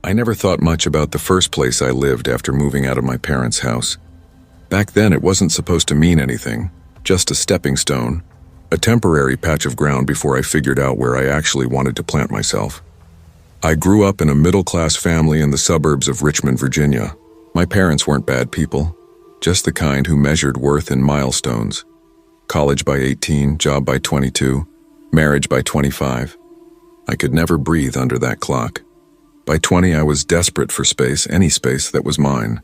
I never thought much about the first place I lived after moving out of my parents' house. Back then, it wasn't supposed to mean anything, just a stepping stone, a temporary patch of ground before I figured out where I actually wanted to plant myself. I grew up in a middle-class family in the suburbs of Richmond, Virginia. My parents weren't bad people, just the kind who measured worth in milestones. College by 18, job by 22, marriage by 25. I could never breathe under that clock. By 20, I was desperate for space, any space that was mine.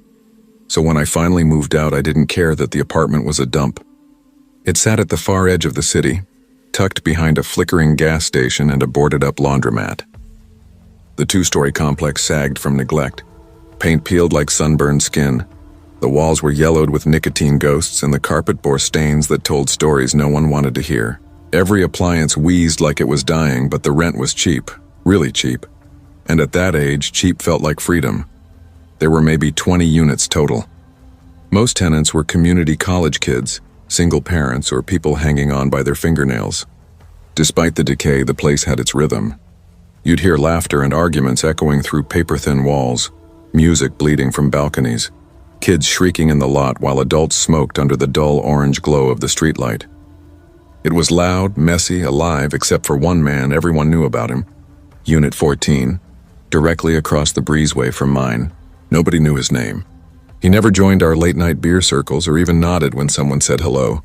So when I finally moved out, I didn't care that the apartment was a dump. It sat at the far edge of the city, tucked behind a flickering gas station and a boarded-up laundromat. The two-story complex sagged from neglect, paint peeled like sunburned skin. The walls were yellowed with nicotine ghosts and the carpet bore stains that told stories no one wanted to hear. Every appliance wheezed like it was dying, but the rent was cheap, really cheap. And at that age, cheap felt like freedom. There were maybe 20 units total. Most tenants were community college kids, single parents, or people hanging on by their fingernails. Despite the decay, the place had its rhythm. You'd hear laughter and arguments echoing through paper-thin walls, music bleeding from balconies, kids shrieking in the lot while adults smoked under the dull orange glow of the streetlight. It was loud, messy, alive, except for one man everyone knew about him. Unit 14, directly across the breezeway from mine. Nobody knew his name. He never joined our late-night beer circles or even nodded when someone said hello.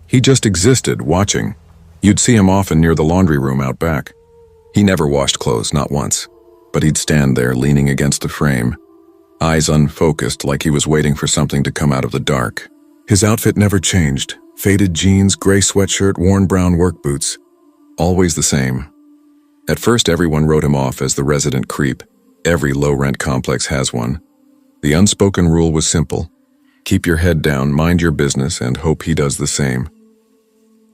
He just existed, watching. You'd see him often near the laundry room out back. He never washed clothes, not once, but he'd stand there leaning against the frame, eyes unfocused like he was waiting for something to come out of the dark. His outfit never changed. Faded jeans, gray sweatshirt, worn brown work boots. Always the same. At first, everyone wrote him off as the resident creep. Every low-rent complex has one. The unspoken rule was simple. Keep your head down, mind your business, and hope he does the same.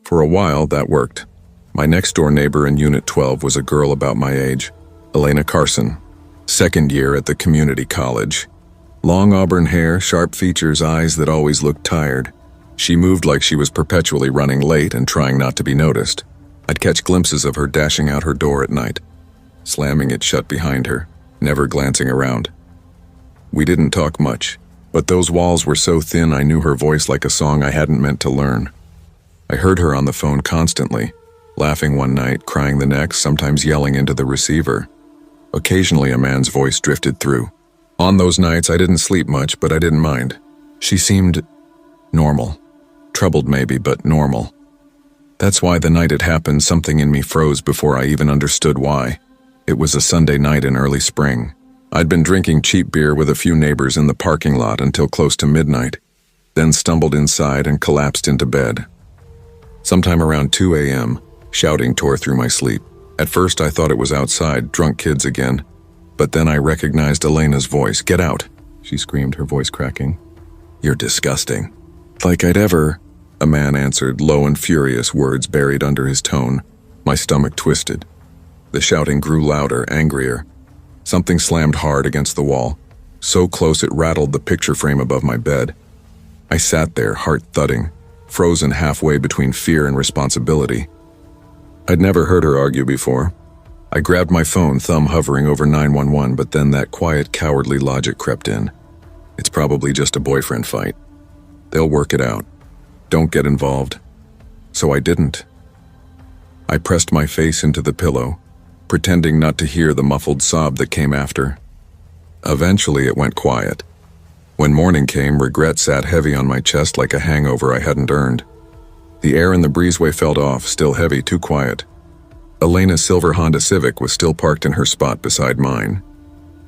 For a while, that worked. My next-door neighbor in Unit 12 was a girl about my age, Elena Carson, second year at the community college. Long auburn hair, sharp features, eyes that always looked tired. She moved like she was perpetually running late and trying not to be noticed. I'd catch glimpses of her dashing out her door at night, slamming it shut behind her, never glancing around. We didn't talk much, but those walls were so thin I knew her voice like a song I hadn't meant to learn. I heard her on the phone constantly, laughing one night, crying the next, sometimes yelling into the receiver. Occasionally a man's voice drifted through. On those nights I didn't sleep much, but I didn't mind. She seemed normal. Troubled maybe, but normal. That's why the night it happened, something in me froze before I even understood why. It was a Sunday night in early spring. I'd been drinking cheap beer with a few neighbors in the parking lot until close to midnight, then stumbled inside and collapsed into bed. Sometime around 2 a.m., shouting tore through my sleep. At first I thought it was outside, drunk kids again, but then I recognized Elena's voice. "Get out," she screamed, her voice cracking. "You're disgusting." "Like I'd ever," a man answered, low and furious, words buried under his tone. My stomach twisted. The shouting grew louder, angrier. Something slammed hard against the wall, so close it rattled the picture frame above my bed. I sat there, heart thudding, frozen halfway between fear and responsibility. I'd never heard her argue before. I grabbed my phone, thumb hovering over 911, but then that quiet, cowardly logic crept in. It's probably just a boyfriend fight. They'll work it out. Don't get involved. So I didn't. I pressed my face into the pillow, pretending not to hear the muffled sob that came after. Eventually it went quiet. When morning came, regret sat heavy on my chest like a hangover I hadn't earned. The air in the breezeway felt off, still heavy, too quiet. Elena's silver Honda Civic was still parked in her spot beside mine.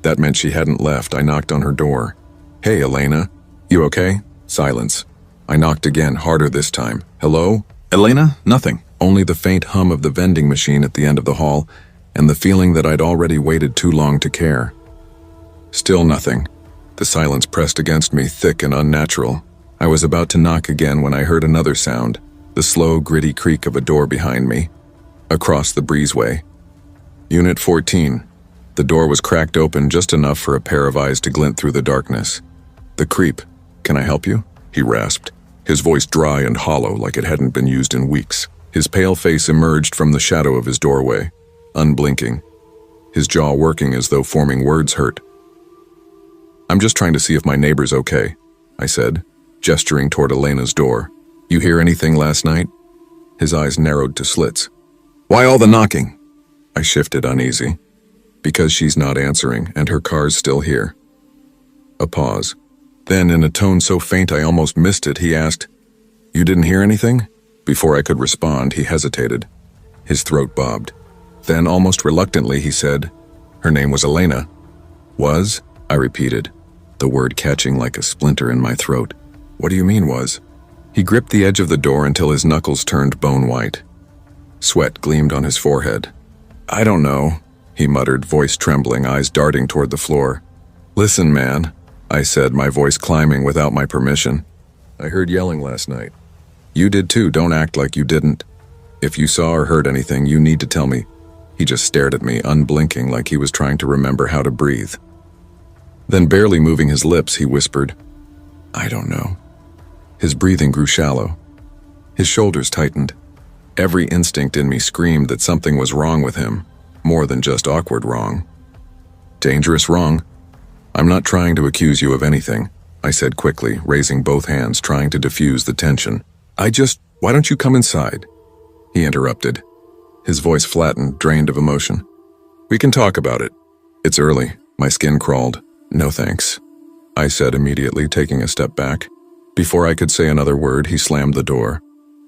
That meant she hadn't left. I knocked on her door. "Hey, Elena. You okay?" Silence. I knocked again, harder this time. "Hello?" "Elena?" Nothing. Only the faint hum of the vending machine at the end of the hall, and the feeling that I'd already waited too long to care. Still nothing. The silence pressed against me, thick and unnatural. I was about to knock again when I heard another sound, the slow, gritty creak of a door behind me. Across the breezeway. Unit 14. The door was cracked open just enough for a pair of eyes to glint through the darkness. "The creep. Can I help you?" he rasped, his voice dry and hollow like it hadn't been used in weeks. His pale face emerged from the shadow of his doorway, unblinking. his jaw working as though forming words hurt. "I'm just trying to see if my neighbor's okay," I said, gesturing toward Elena's door. "You hear anything last night?" His eyes narrowed to slits. "Why all the knocking?" I shifted, uneasy. "Because she's not answering, and her car's still here." A pause. Then, in a tone so faint I almost missed it, he asked, "You didn't hear anything?" Before I could respond, he hesitated. His throat bobbed. Then, almost reluctantly, he said, "Her name was Elena." "Was?" I repeated, the word catching like a splinter in my throat. "What do you mean, was?" He gripped the edge of the door until his knuckles turned bone white. Sweat gleamed on his forehead. "I don't know," he muttered, voice trembling, eyes darting toward the floor. "Listen, man," I said, my voice climbing without my permission. "I heard yelling last night. You did too, don't act like you didn't. If you saw or heard anything, you need to tell me." He just stared at me, unblinking, like he was trying to remember how to breathe. Then, barely moving his lips, he whispered, "I don't know." His breathing grew shallow. His shoulders tightened. Every instinct in me screamed that something was wrong with him, more than just awkward wrong. "Dangerous wrong. I'm not trying to accuse you of anything," I said quickly, raising both hands, trying to diffuse the tension. Why don't you come inside?" He interrupted. His voice flattened, drained of emotion. "We can talk about it. It's early." My skin crawled. "No thanks," I said immediately, taking a step back. Before I could say another word, he slammed the door.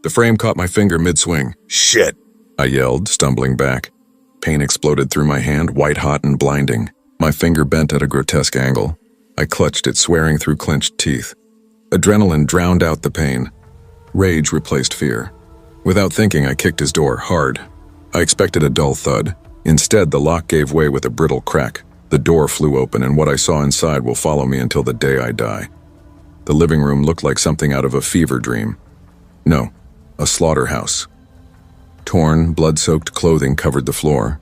The frame caught my finger mid-swing. "Shit!" I yelled, stumbling back. Pain exploded through my hand, white-hot and blinding. My finger bent at a grotesque angle. I clutched it, swearing through clenched teeth. Adrenaline drowned out the pain. Rage replaced fear. Without thinking, I kicked his door hard. I expected a dull thud. Instead, the lock gave way with a brittle crack. The door flew open, and what I saw inside will follow me until the day I die. The living room looked like something out of a fever dream. No, a slaughterhouse. Torn, blood-soaked clothing covered the floor.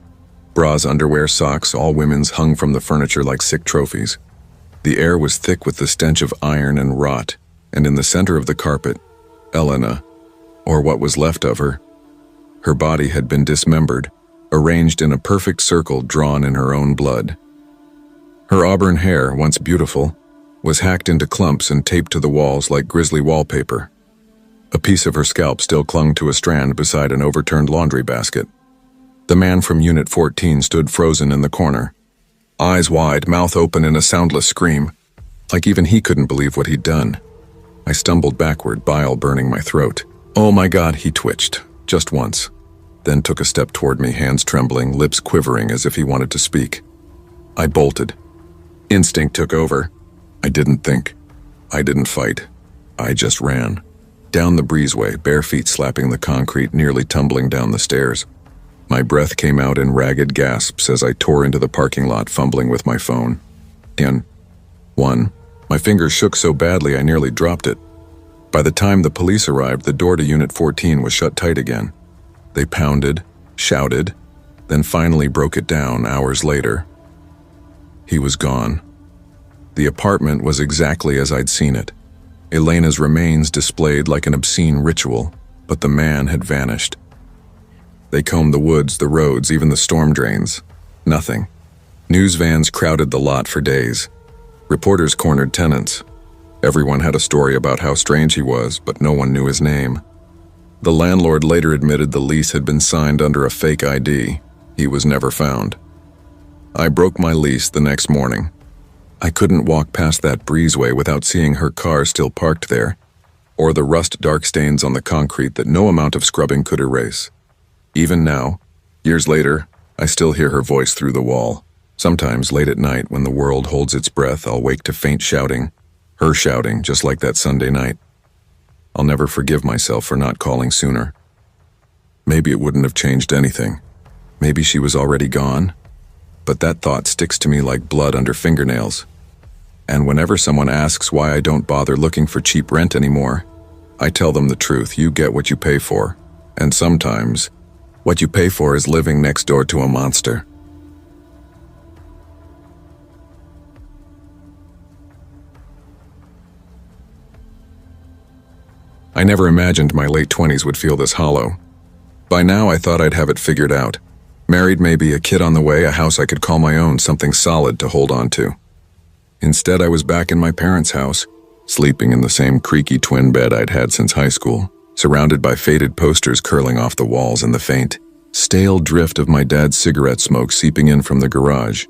Bras, underwear, socks, all women's, hung from the furniture like sick trophies. The air was thick with the stench of iron and rot, and in the center of the carpet, Elena, or what was left of her. Her body had been dismembered, arranged in a perfect circle drawn in her own blood. Her auburn hair, once beautiful, was hacked into clumps and taped to the walls like grisly wallpaper. A piece of her scalp still clung to a strand beside an overturned laundry basket. The man from Unit 14 stood frozen in the corner, eyes wide, mouth open in a soundless scream, like even he couldn't believe what he'd done. I stumbled backward, bile burning my throat. "Oh my God," he twitched, just once, then took a step toward me, hands trembling, lips quivering as if he wanted to speak. I bolted. Instinct took over. I didn't think. I didn't fight. I just ran. Down the breezeway, bare feet slapping the concrete, nearly tumbling down the stairs. My breath came out in ragged gasps as I tore into the parking lot, fumbling with my phone. My fingers shook so badly I nearly dropped it. By the time the police arrived, the door to Unit 14 was shut tight again. They pounded, shouted, then finally broke it down hours later. He was gone. The apartment was exactly as I'd seen it. Elena's remains displayed like an obscene ritual, but the man had vanished. They combed the woods, the roads, even the storm drains. Nothing. News vans crowded the lot for days. Reporters cornered tenants. Everyone had a story about how strange he was, but no one knew his name. The landlord later admitted the lease had been signed under a fake ID. He was never found. I broke my lease the next morning. I couldn't walk past that breezeway without seeing her car still parked there, or the rust-dark stains on the concrete that no amount of scrubbing could erase. Even now, years later, I still hear her voice through the wall. Sometimes, late at night, when the world holds its breath, I'll wake to faint shouting. Her shouting, just like that Sunday night. I'll never forgive myself for not calling sooner. Maybe it wouldn't have changed anything. Maybe she was already gone. But that thought sticks to me like blood under fingernails. And whenever someone asks why I don't bother looking for cheap rent anymore, I tell them the truth. You get what you pay for. And sometimes, what you pay for is living next door to a monster. I never imagined my late 20s would feel this hollow. By now I thought I'd have it figured out. Married, maybe, a kid on the way, a house I could call my own, something solid to hold on to. Instead, I was back in my parents' house, sleeping in the same creaky twin bed I'd had since high school, surrounded by faded posters curling off the walls and the faint, stale drift of my dad's cigarette smoke seeping in from the garage.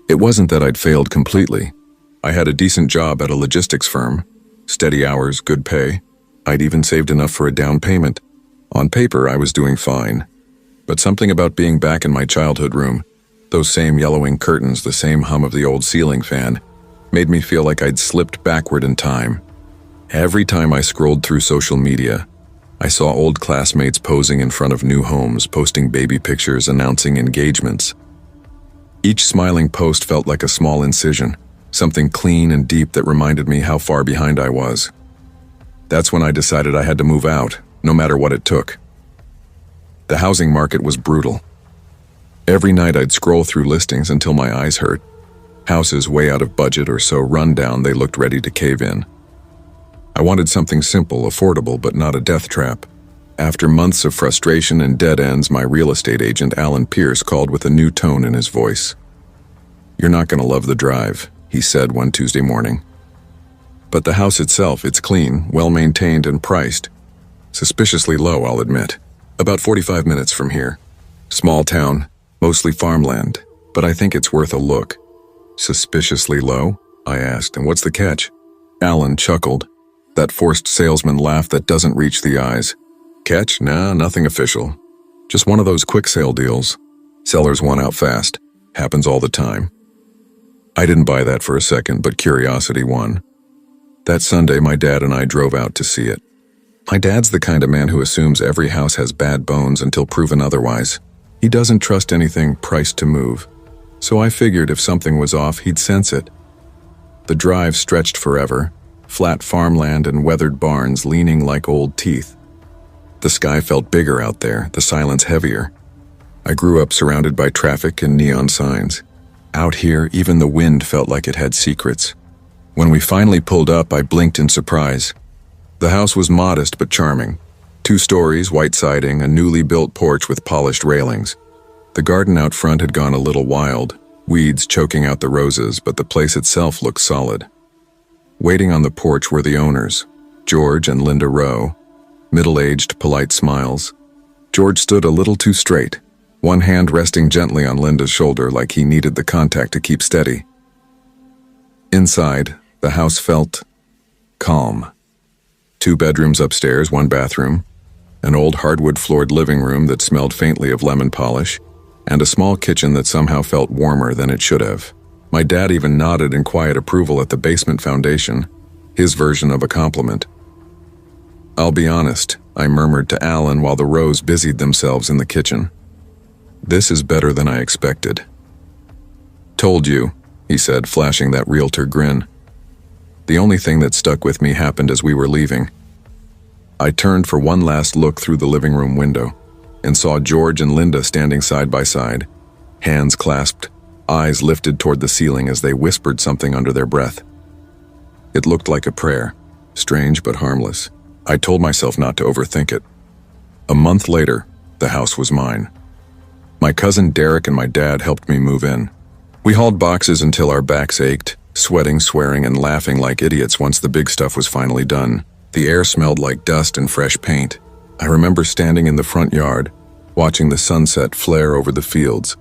It wasn't that I'd failed completely. I had a decent job at a logistics firm, steady hours, good pay. I'd even saved enough for a down payment. On paper, I was doing fine. But something about being back in my childhood room, those same yellowing curtains, the same hum of the old ceiling fan, made me feel like I'd slipped backward in time. Every time I scrolled through social media, I saw old classmates posing in front of new homes, posting baby pictures, announcing engagements. Each smiling post felt like a small incision, something clean and deep that reminded me how far behind I was. That's when I decided I had to move out, no matter what it took. The housing market was brutal. Every night I'd scroll through listings until my eyes hurt. Houses way out of budget or so run down they looked ready to cave in. I wanted something simple, affordable, but not a death trap. After months of frustration and dead ends, my real estate agent, Alan Pierce, called with a new tone in his voice. "You're not going to love the drive," he said one Tuesday morning. "But the house itself, it's clean, well-maintained, and priced. Suspiciously low, I'll admit. About 45 minutes from here. Small town, mostly farmland, but I think it's worth a look." "Suspiciously low?" I asked, "and what's the catch?" Alan chuckled, that forced salesman laugh that doesn't reach the eyes. "Catch? Nah, nothing official. Just one of those quick sale deals. Sellers want out fast. Happens all the time." I didn't buy that for a second, but curiosity won. That Sunday, my dad and I drove out to see it. My dad's the kind of man who assumes every house has bad bones until proven otherwise. He doesn't trust anything priced to move. So I figured if something was off, he'd sense it. The drive stretched forever, flat farmland and weathered barns leaning like old teeth. The sky felt bigger out there, the silence heavier. I grew up surrounded by traffic and neon signs. Out here, even the wind felt like it had secrets. When we finally pulled up, I blinked in surprise. The house was modest but charming. 2 stories, white siding, a newly built porch with polished railings. The garden out front had gone a little wild, weeds choking out the roses, but the place itself looked solid. Waiting on the porch were the owners, George and Linda Rowe, middle-aged, polite smiles. George stood a little too straight, one hand resting gently on Linda's shoulder like he needed the contact to keep steady. Inside, the house felt calm. 2 bedrooms upstairs, 1 bathroom, an old hardwood-floored living room that smelled faintly of lemon polish, and a small kitchen that somehow felt warmer than it should have. My dad even nodded in quiet approval at the basement foundation, his version of a compliment. "I'll be honest," I murmured to Alan while the Rows busied themselves in the kitchen. "This is better than I expected." "Told you," he said, flashing that realtor grin. The only thing that stuck with me happened as we were leaving. I turned for one last look through the living room window and saw George and Linda standing side by side, hands clasped, eyes lifted toward the ceiling as they whispered something under their breath. It looked like a prayer, strange but harmless. I told myself not to overthink it. A month later, the house was mine. My cousin Derek and my dad helped me move in. We hauled boxes until our backs ached, sweating, swearing, and laughing like idiots once the big stuff was finally done. The air smelled like dust and fresh paint. I remember standing in the front yard, watching the sunset flare over the fields,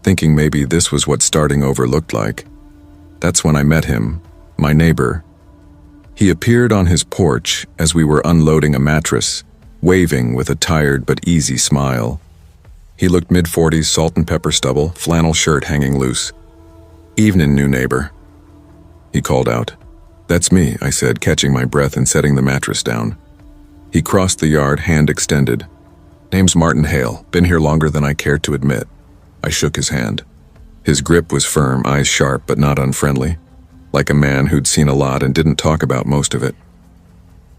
thinking maybe this was what starting over looked like. That's when I met him, my neighbor. He appeared on his porch as we were unloading a mattress, waving with a tired but easy smile. He looked mid-40s, salt and pepper stubble, flannel shirt hanging loose. "Evening, new neighbor," he called out. "That's me," I said, catching my breath and setting the mattress down. He crossed the yard, hand extended. "Name's Martin Hale, been here longer than I cared to admit." I shook his hand. His grip was firm, eyes sharp but not unfriendly, like a man who'd seen a lot and didn't talk about most of it.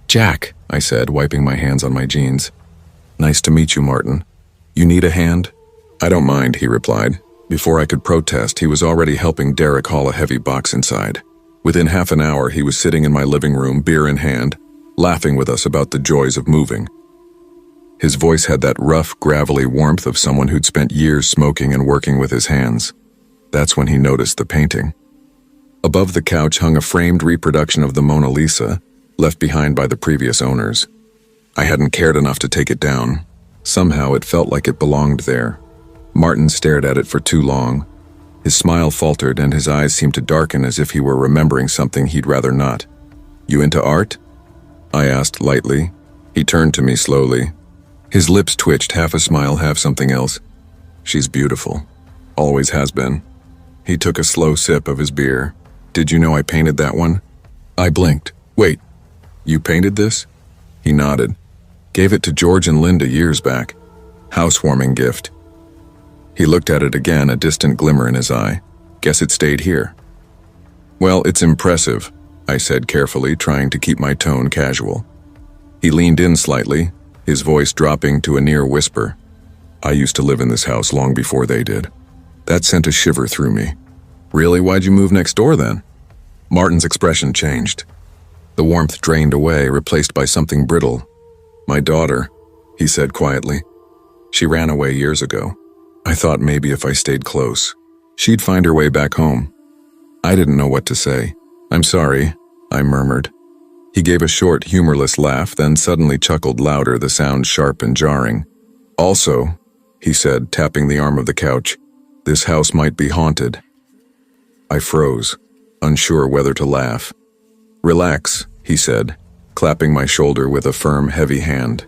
"Jack," I said, wiping my hands on my jeans. "Nice to meet you, Martin. You need a hand?" "I don't mind," he replied. Before I could protest, he was already helping Derek haul a heavy box inside. Within half an hour, he was sitting in my living room, beer in hand, laughing with us about the joys of moving. His voice had that rough, gravelly warmth of someone who'd spent years smoking and working with his hands. That's when he noticed the painting. Above the couch hung a framed reproduction of the Mona Lisa, left behind by the previous owners. I hadn't cared enough to take it down. Somehow it felt like it belonged there. Martin stared at it for too long. His smile faltered and his eyes seemed to darken as if he were remembering something he'd rather not. "You into art?" I asked lightly. He turned to me slowly. His lips twitched, half a smile, half something else. "She's beautiful. Always has been." He took a slow sip of his beer. "Did you know I painted that one?" I blinked. "Wait, you painted this?" He nodded. "Gave it to George and Linda years back. Housewarming gift." He looked at it again, a distant glimmer in his eye. "Guess it stayed here." "Well, it's impressive," I said carefully, trying to keep my tone casual. He leaned in slightly, his voice dropping to a near whisper. "I used to live in this house long before they did." That sent a shiver through me. "Really? Why'd you move next door then?" Martin's expression changed. The warmth drained away, replaced by something brittle. "My daughter," he said quietly. "She ran away years ago. I thought maybe if I stayed close, she'd find her way back home." I didn't know what to say. "I'm sorry," I murmured. He gave a short, humorless laugh, then suddenly chuckled louder, the sound sharp and jarring. "Also," he said, tapping the arm of the couch, "this house might be haunted." I froze, unsure whether to laugh. "Relax," he said, clapping my shoulder with a firm, heavy hand.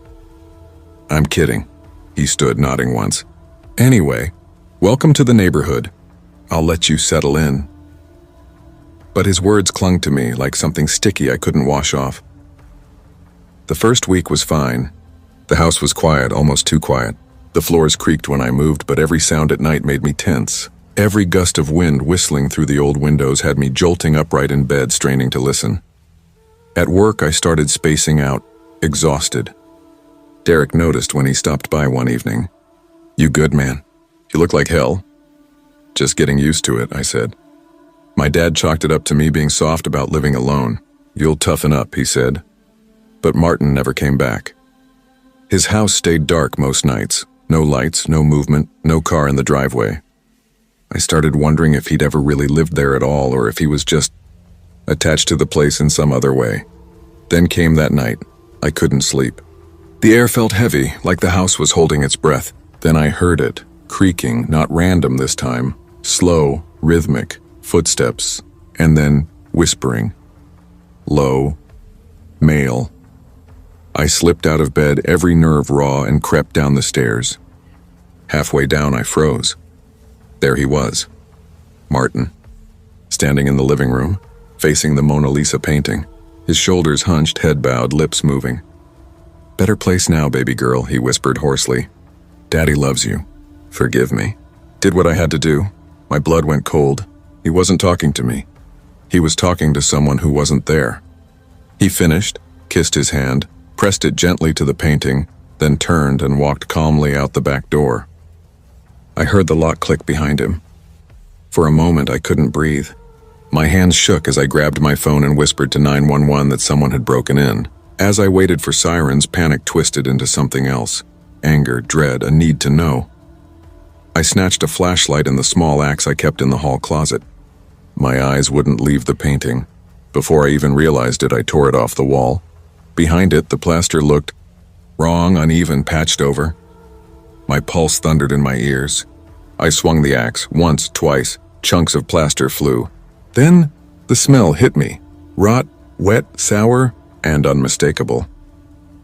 "I'm kidding." He stood, nodding once. "Anyway, welcome to the neighborhood. I'll let you settle in." But his words clung to me like something sticky I couldn't wash off. The first week was fine. The house was quiet, almost too quiet. The floors creaked when I moved, but every sound at night made me tense. Every gust of wind whistling through the old windows had me jolting upright in bed, straining to listen. At work, I started spacing out, exhausted. Derek noticed when he stopped by one evening. "You good, man? You look like hell." "Just getting used to it," I said. My dad chalked it up to me being soft about living alone. "You'll toughen up," he said. But Martin never came back. His house stayed dark most nights. No lights, no movement, no car in the driveway. I started wondering if he'd ever really lived there at all, or if he was just attached to the place in some other way. Then came that night. I couldn't sleep. The air felt heavy, like the house was holding its breath. Then I heard it, creaking, not random this time, slow, rhythmic, footsteps, and then whispering. Low, male. I slipped out of bed, every nerve raw, and crept down the stairs. Halfway down, I froze. There he was, Martin, standing in the living room, facing the Mona Lisa painting, his shoulders hunched, head bowed, lips moving. "Better place now, baby girl," he whispered hoarsely. "Daddy loves you. Forgive me." Did what I had to do. My blood went cold. He wasn't talking to me. He was talking to someone who wasn't there. He finished, kissed his hand, pressed it gently to the painting, then turned and walked calmly out the back door. I heard the lock click behind him. For a moment, I couldn't breathe. My hands shook as I grabbed my phone and whispered to 911 that someone had broken in. As I waited for sirens, panic twisted into something else. Anger, dread, a need to know. I snatched a flashlight and the small axe I kept in the hall closet. My eyes wouldn't leave the painting. Before I even realized it, I tore it off the wall. Behind it, the plaster looked wrong, uneven, patched over. My pulse thundered in my ears. I swung the axe, once, twice. Chunks of plaster flew. Then, the smell hit me. Rot, wet, sour, and unmistakable.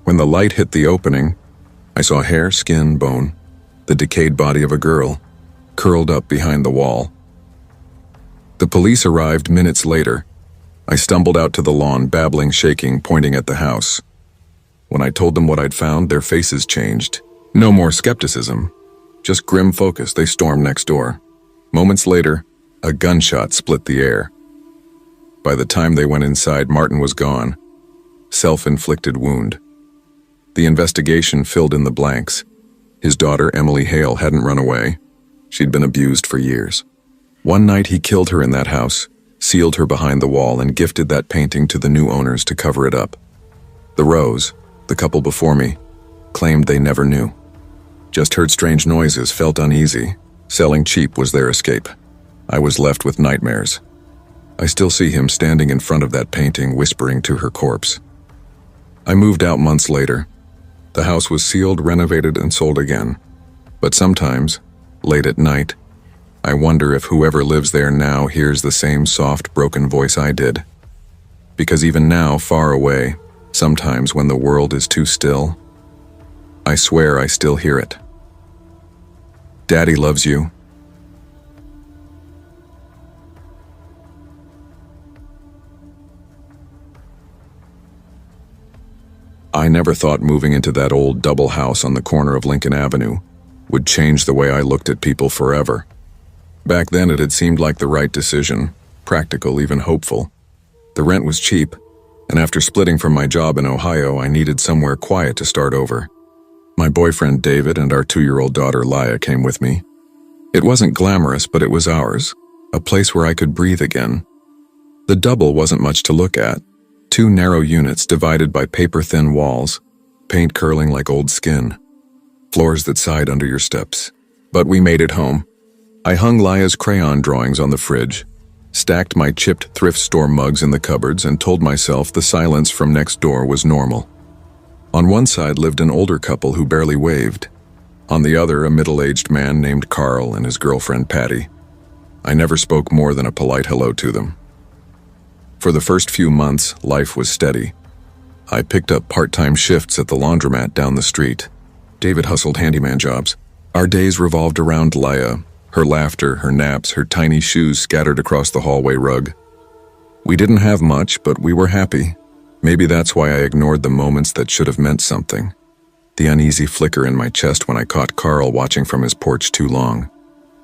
When the light hit the opening, I saw hair, skin, bone, the decayed body of a girl, curled up behind the wall. The police arrived minutes later. I stumbled out to the lawn, babbling, shaking, pointing at the house. When I told them what I'd found, their faces changed. No more skepticism, just grim focus. They stormed next door. Moments later, a gunshot split the air. By the time they went inside, Martin was gone. Self-inflicted wound. The investigation filled in the blanks. His daughter, Emily Hale, hadn't run away. She'd been abused for years. One night he killed her in that house, sealed her behind the wall, and gifted that painting to the new owners to cover it up. The Rose, the couple before me, claimed they never knew. Just heard strange noises, felt uneasy. Selling cheap was their escape. I was left with nightmares. I still see him standing in front of that painting, whispering to her corpse. I moved out months later. The house was sealed, renovated, and sold again. But sometimes, late at night, I wonder if whoever lives there now hears the same soft, broken voice I did. Because even now, far away, sometimes when the world is too still, I swear I still hear it. Daddy loves you. I never thought moving into that old double house on the corner of Lincoln Avenue would change the way I looked at people forever. Back then it had seemed like the right decision, practical, even hopeful. The rent was cheap, and after splitting from my job in Ohio, I needed somewhere quiet to start over. My boyfriend David and our 2-year-old daughter Laya came with me. It wasn't glamorous, but it was ours, a place where I could breathe again. The double wasn't much to look at. 2 narrow units divided by paper-thin walls, paint curling like old skin, floors that sighed under your steps. But we made it home. I hung Laya's crayon drawings on the fridge, stacked my chipped thrift store mugs in the cupboards, and told myself the silence from next door was normal. On one side lived an older couple who barely waved. On the other, a middle-aged man named Carl and his girlfriend Patty. I never spoke more than a polite hello to them. For the first few months, life was steady. I picked up part-time shifts at the laundromat down the street. David hustled handyman jobs. Our days revolved around Laya, her laughter, her naps, her tiny shoes scattered across the hallway rug. We didn't have much, but we were happy. Maybe that's why I ignored the moments that should have meant something. The uneasy flicker in my chest when I caught Carl watching from his porch too long.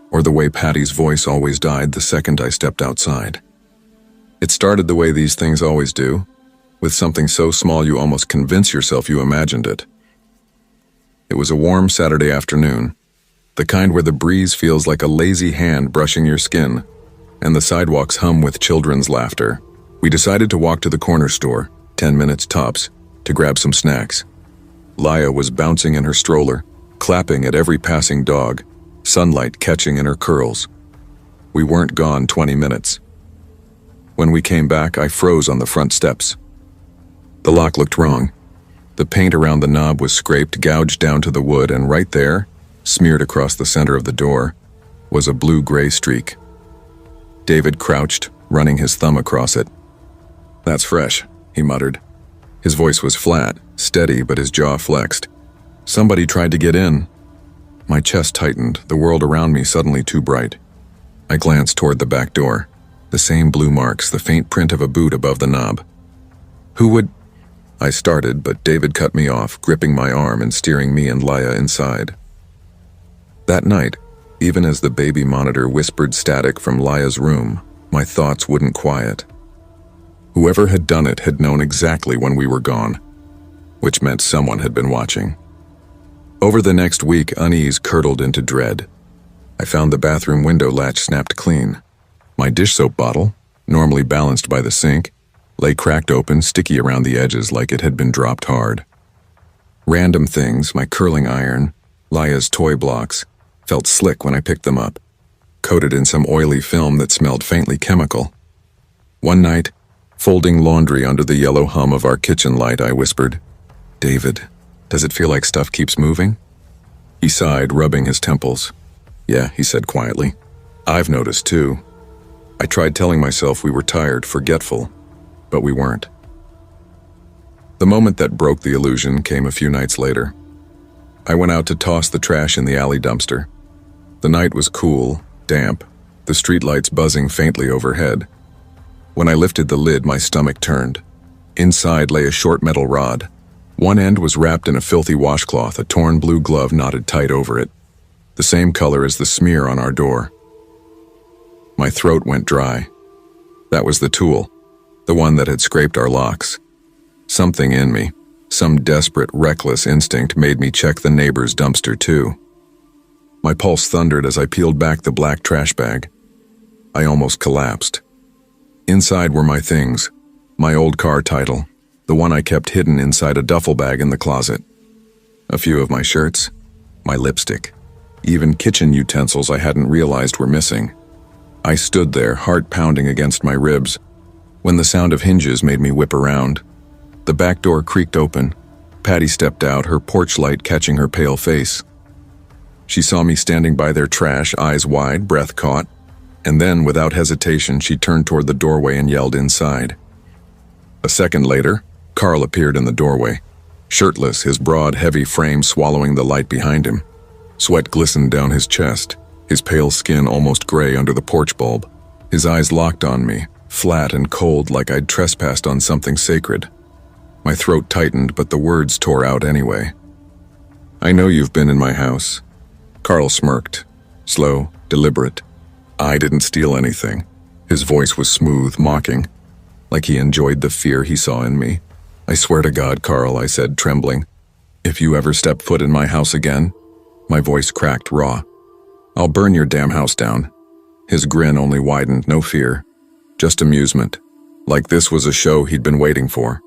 Or the way Patty's voice always died the second I stepped outside. It started the way these things always do, with something so small you almost convince yourself you imagined it. It was a warm Saturday afternoon, the kind where the breeze feels like a lazy hand brushing your skin, and the sidewalks hum with children's laughter. We decided to walk to the corner store, 10 minutes tops, to grab some snacks. Laya was bouncing in her stroller, clapping at every passing dog, sunlight catching in her curls. We weren't gone 20 minutes. When we came back, I froze on the front steps. The lock looked wrong. The paint around the knob was scraped, gouged down to the wood, and right there, smeared across the center of the door, was a blue-gray streak. David crouched, running his thumb across it. "That's fresh," he muttered. His voice was flat, steady, but his jaw flexed. "Somebody tried to get in." My chest tightened, the world around me suddenly too bright. I glanced toward the back door. The same blue marks, the faint print of a boot above the knob. "Who would—" I started, but David cut me off, gripping my arm and steering me and Laya inside. That night, even as the baby monitor whispered static from Laya's room, my thoughts wouldn't quiet. Whoever had done it had known exactly when we were gone, which meant someone had been watching. Over the next week, unease curdled into dread. I found the bathroom window latch snapped clean. My dish soap bottle, normally balanced by the sink, lay cracked open, sticky around the edges like it had been dropped hard. Random things, my curling iron, Laya's toy blocks, felt slick when I picked them up, coated in some oily film that smelled faintly chemical. One night, folding laundry under the yellow hum of our kitchen light, I whispered, "David, does it feel like stuff keeps moving?" He sighed, rubbing his temples. "Yeah," he said quietly. "I've noticed too." I tried telling myself we were tired, forgetful, but we weren't. The moment that broke the illusion came a few nights later. I went out to toss the trash in the alley dumpster. The night was cool, damp, the streetlights buzzing faintly overhead. When I lifted the lid, my stomach turned. Inside lay a short metal rod. One end was wrapped in a filthy washcloth, a torn blue glove knotted tight over it, the same color as the smear on our door. My throat went dry. That was the tool, the one that had scraped our locks. Something in me, some desperate, reckless instinct made me check the neighbor's dumpster too. My pulse thundered as I peeled back the black trash bag. I almost collapsed. Inside were my things, my old car title, the one I kept hidden inside a duffel bag in the closet. A few of my shirts, my lipstick, even kitchen utensils I hadn't realized were missing. I stood there, heart pounding against my ribs, when the sound of hinges made me whip around. The back door creaked open. Patty stepped out, her porch light catching her pale face. She saw me standing by their trash, eyes wide, breath caught, and then, without hesitation, she turned toward the doorway and yelled inside. A second later, Carl appeared in the doorway, shirtless, his broad, heavy frame swallowing the light behind him. Sweat glistened down his chest, his pale skin almost gray under the porch bulb. His eyes locked on me, flat and cold like I'd trespassed on something sacred. My throat tightened, but the words tore out anyway. "I know you've been in my house." Carl smirked, slow, deliberate. "I didn't steal anything." His voice was smooth, mocking, like he enjoyed the fear he saw in me. "I swear to God, Carl," I said, trembling, "if you ever step foot in my house again," my voice cracked raw, "I'll burn your damn house down." His grin only widened, no fear, just amusement, like this was a show he'd been waiting for.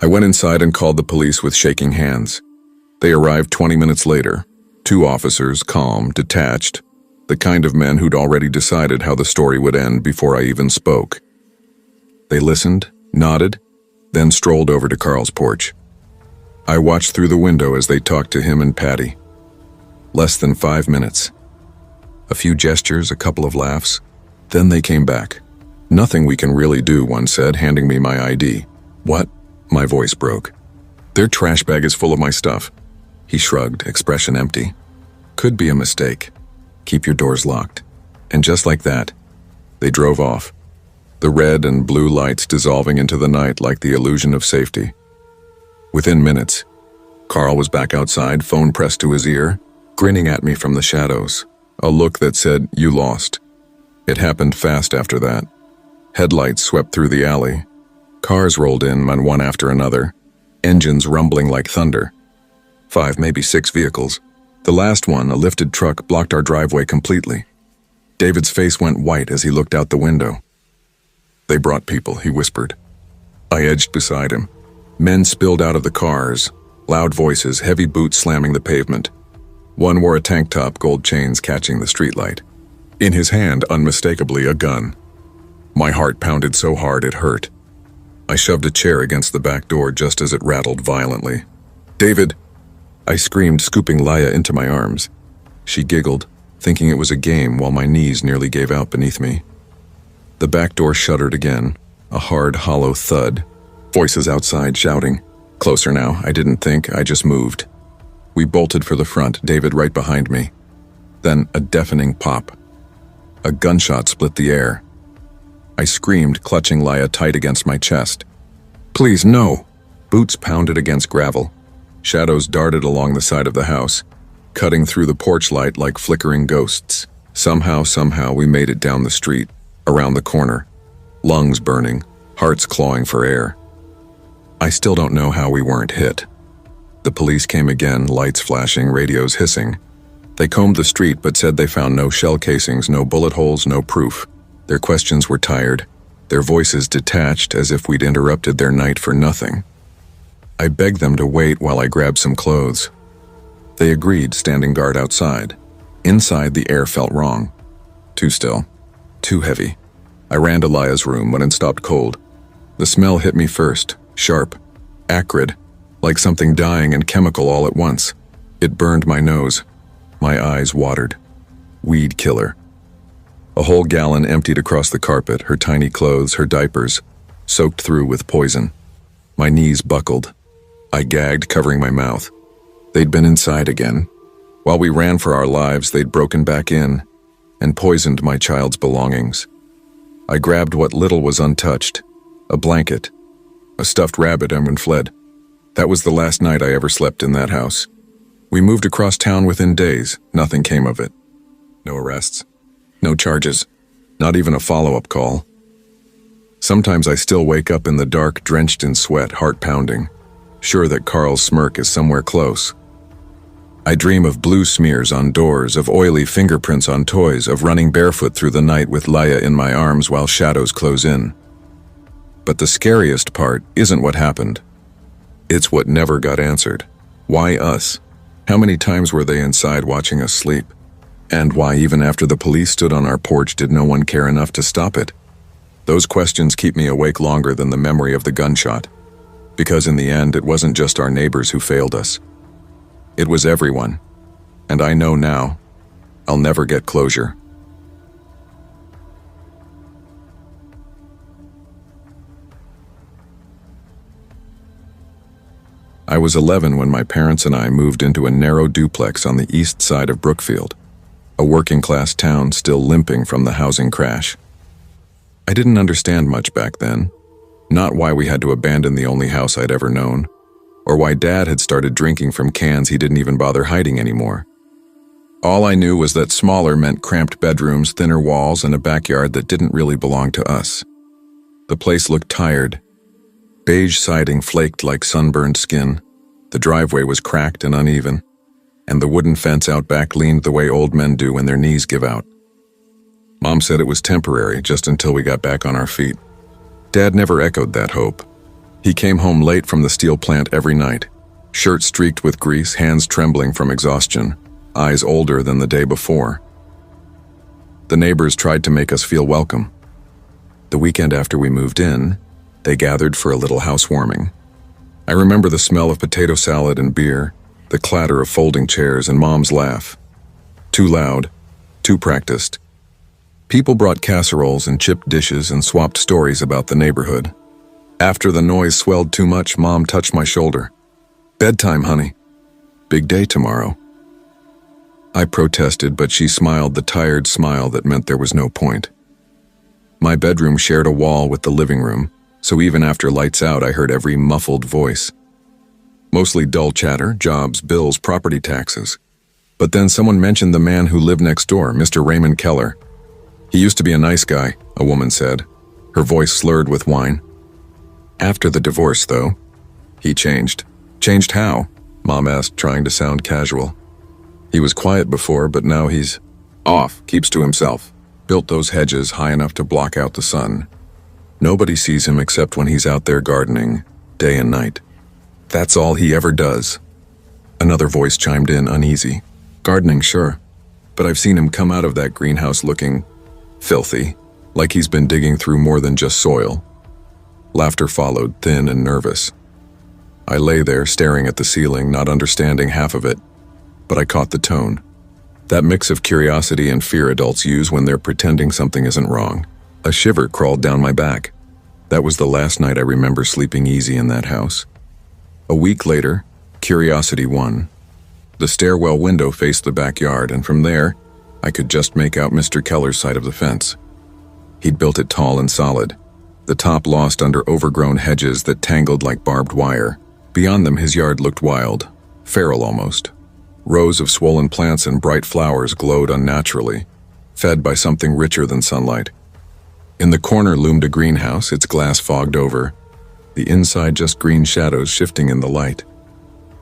I went inside and called the police with shaking hands. They arrived 20 minutes later, 2 officers, calm, detached, the kind of men who'd already decided how the story would end before I even spoke. They listened, nodded, then strolled over to Carl's porch. I watched through the window as they talked to him and Patty. Less than 5 minutes. A few gestures, a couple of laughs. Then they came back. "Nothing we can really do," one said, handing me my ID. "What?" My voice broke. "Their trash bag is full of my stuff." He shrugged, expression empty. "Could be a mistake. Keep your doors locked." And just like that, they drove off. The red and blue lights dissolving into the night like the illusion of safety. Within minutes, Carl was back outside, phone pressed to his ear, grinning at me from the shadows, a look that said, "You lost." It happened fast after that. Headlights swept through the alley. Cars rolled in, one after another, engines rumbling like thunder. 5, maybe 6 vehicles. The last one, a lifted truck, blocked our driveway completely. David's face went white as he looked out the window. "They brought people," he whispered. I edged beside him. Men spilled out of the cars, loud voices, heavy boots slamming the pavement. One wore a tank top, gold chains catching the streetlight. In his hand, unmistakably, a gun. My heart pounded so hard it hurt. I shoved a chair against the back door just as it rattled violently. "David!" I screamed, scooping Laya into my arms. She giggled, thinking it was a game, while my knees nearly gave out beneath me. The back door shuddered again, a hard, hollow thud. Voices outside shouting. Closer now, I didn't think, I just moved. We bolted for the front, David right behind me. Then a deafening pop. A gunshot split the air. I screamed, clutching Laya tight against my chest. "Please, no!" Boots pounded against gravel. Shadows darted along the side of the house, cutting through the porch light like flickering ghosts. Somehow we made it down the street, around the corner. Lungs burning, hearts clawing for air. I still don't know how we weren't hit. The police came again, lights flashing, radios hissing. They combed the street but said they found no shell casings, no bullet holes, no proof. Their questions were tired, their voices detached as if we'd interrupted their night for nothing. I begged them to wait while I grabbed some clothes. They agreed, standing guard outside. Inside, the air felt wrong. Too still. Too heavy. I ran to Laya's room when it stopped cold. The smell hit me first, sharp, acrid, like something dying and chemical all at once. It burned my nose. My eyes watered. Weed killer. A whole gallon emptied across the carpet, her tiny clothes, her diapers, soaked through with poison. My knees buckled. I gagged, covering my mouth. They'd been inside again. While we ran for our lives, they'd broken back in and poisoned my child's belongings. I grabbed what little was untouched, a blanket, a stuffed rabbit, and fled. That was the last night I ever slept in that house. We moved across town within days. Nothing came of it. No arrests. No charges. Not even a follow-up call. Sometimes I still wake up in the dark, drenched in sweat, heart pounding, sure that Carl's smirk is somewhere close. I dream of blue smears on doors, of oily fingerprints on toys, of running barefoot through the night with Laya in my arms while shadows close in. But the scariest part isn't what happened. It's what never got answered. Why us? How many times were they inside watching us sleep? And why, even after the police stood on our porch, did no one care enough to stop it? Those questions keep me awake longer than the memory of the gunshot. Because in the end, it wasn't just our neighbors who failed us. It was everyone. And I know now, I'll never get closure. I was 11 when my parents and I moved into a narrow duplex on the east side of Brookfield, a working-class town still limping from the housing crash. I didn't understand much back then, not why we had to abandon the only house I'd ever known, or why Dad had started drinking from cans he didn't even bother hiding anymore. All I knew was that smaller meant cramped bedrooms, thinner walls, and a backyard that didn't really belong to us. The place looked tired. Beige siding flaked like sunburned skin, the driveway was cracked and uneven, and the wooden fence out back leaned the way old men do when their knees give out. Mom said it was temporary, just until we got back on our feet. Dad never echoed that hope. He came home late from the steel plant every night, shirt streaked with grease, hands trembling from exhaustion, eyes older than the day before. The neighbors tried to make us feel welcome. The weekend after we moved in, they gathered for a little housewarming. I remember the smell of potato salad and beer, the clatter of folding chairs, and Mom's laugh. Too loud, too practiced. People brought casseroles and chipped dishes and swapped stories about the neighborhood. After the noise swelled too much, Mom touched my shoulder. "Bedtime, honey. Big day tomorrow." I protested, but she smiled the tired smile that meant there was no point. My bedroom shared a wall with the living room, so even after lights out, I heard every muffled voice. Mostly dull chatter, jobs, bills, property taxes. But then someone mentioned the man who lived next door, Mr. Raymond Keller. "He used to be a nice guy," a woman said, her voice slurred with wine. "After the divorce, though, he changed." "Changed how?" Mom asked, trying to sound casual. "He was quiet before, but now he's off, keeps to himself. Built those hedges high enough to block out the sun. Nobody sees him except when he's out there gardening, day and night. That's all he ever does." Another voice chimed in, uneasy. "Gardening, sure. But I've seen him come out of that greenhouse looking filthy, like he's been digging through more than just soil." Laughter followed, thin and nervous. I lay there, staring at the ceiling, not understanding half of it. But I caught the tone. That mix of curiosity and fear adults use when they're pretending something isn't wrong. A shiver crawled down my back. That was the last night I remember sleeping easy in that house. A week later, curiosity won. The stairwell window faced the backyard, and from there, I could just make out Mr. Keller's side of the fence. He'd built it tall and solid, the top lost under overgrown hedges that tangled like barbed wire. Beyond them, his yard looked wild, feral almost. Rows of swollen plants and bright flowers glowed unnaturally, fed by something richer than sunlight. In the corner loomed a greenhouse, its glass fogged over, the inside just green shadows shifting in the light.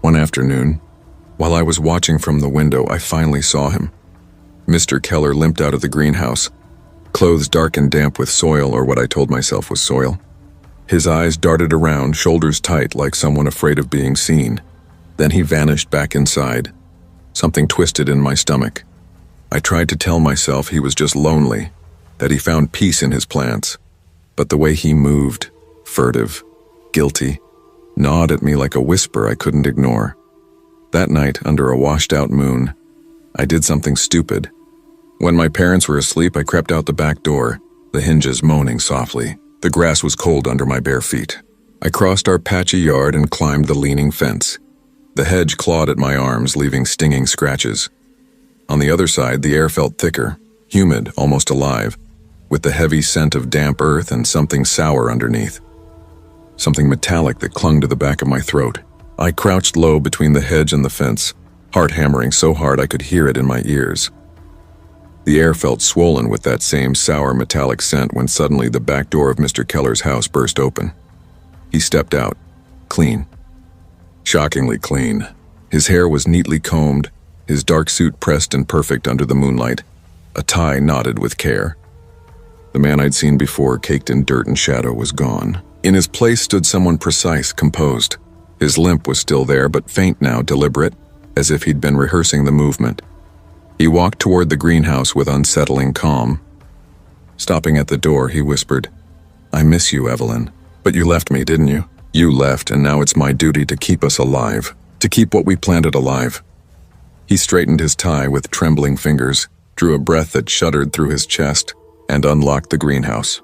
One afternoon, while I was watching from the window, I finally saw him. Mr. Keller limped out of the greenhouse, clothes dark and damp with soil, or what I told myself was soil. His eyes darted around, shoulders tight like someone afraid of being seen. Then he vanished back inside. Something twisted in my stomach. I tried to tell myself he was just lonely, that he found peace in his plants. But the way he moved, furtive, guilty, gnawed at me like a whisper I couldn't ignore. That night, under a washed-out moon, I did something stupid. When my parents were asleep, I crept out the back door, the hinges moaning softly. The grass was cold under my bare feet. I crossed our patchy yard and climbed the leaning fence. The hedge clawed at my arms, leaving stinging scratches. On the other side, the air felt thicker, humid, almost alive, with the heavy scent of damp earth and something sour underneath. Something metallic that clung to the back of my throat. I crouched low between the hedge and the fence, heart hammering so hard I could hear it in my ears. The air felt swollen with that same sour metallic scent when suddenly the back door of Mr. Keller's house burst open. He stepped out, clean. Shockingly clean. His hair was neatly combed, his dark suit pressed and perfect under the moonlight, a tie knotted with care. The man I'd seen before, caked in dirt and shadow, was gone. In his place stood someone precise, composed. His limp was still there, but faint now, deliberate, as if he'd been rehearsing the movement. He walked toward the greenhouse with unsettling calm. Stopping at the door, he whispered, "I miss you, Evelyn. But you left me, didn't you? You left, and now it's my duty to keep us alive, to keep what we planted alive." He straightened his tie with trembling fingers, drew a breath that shuddered through his chest, and unlocked the greenhouse.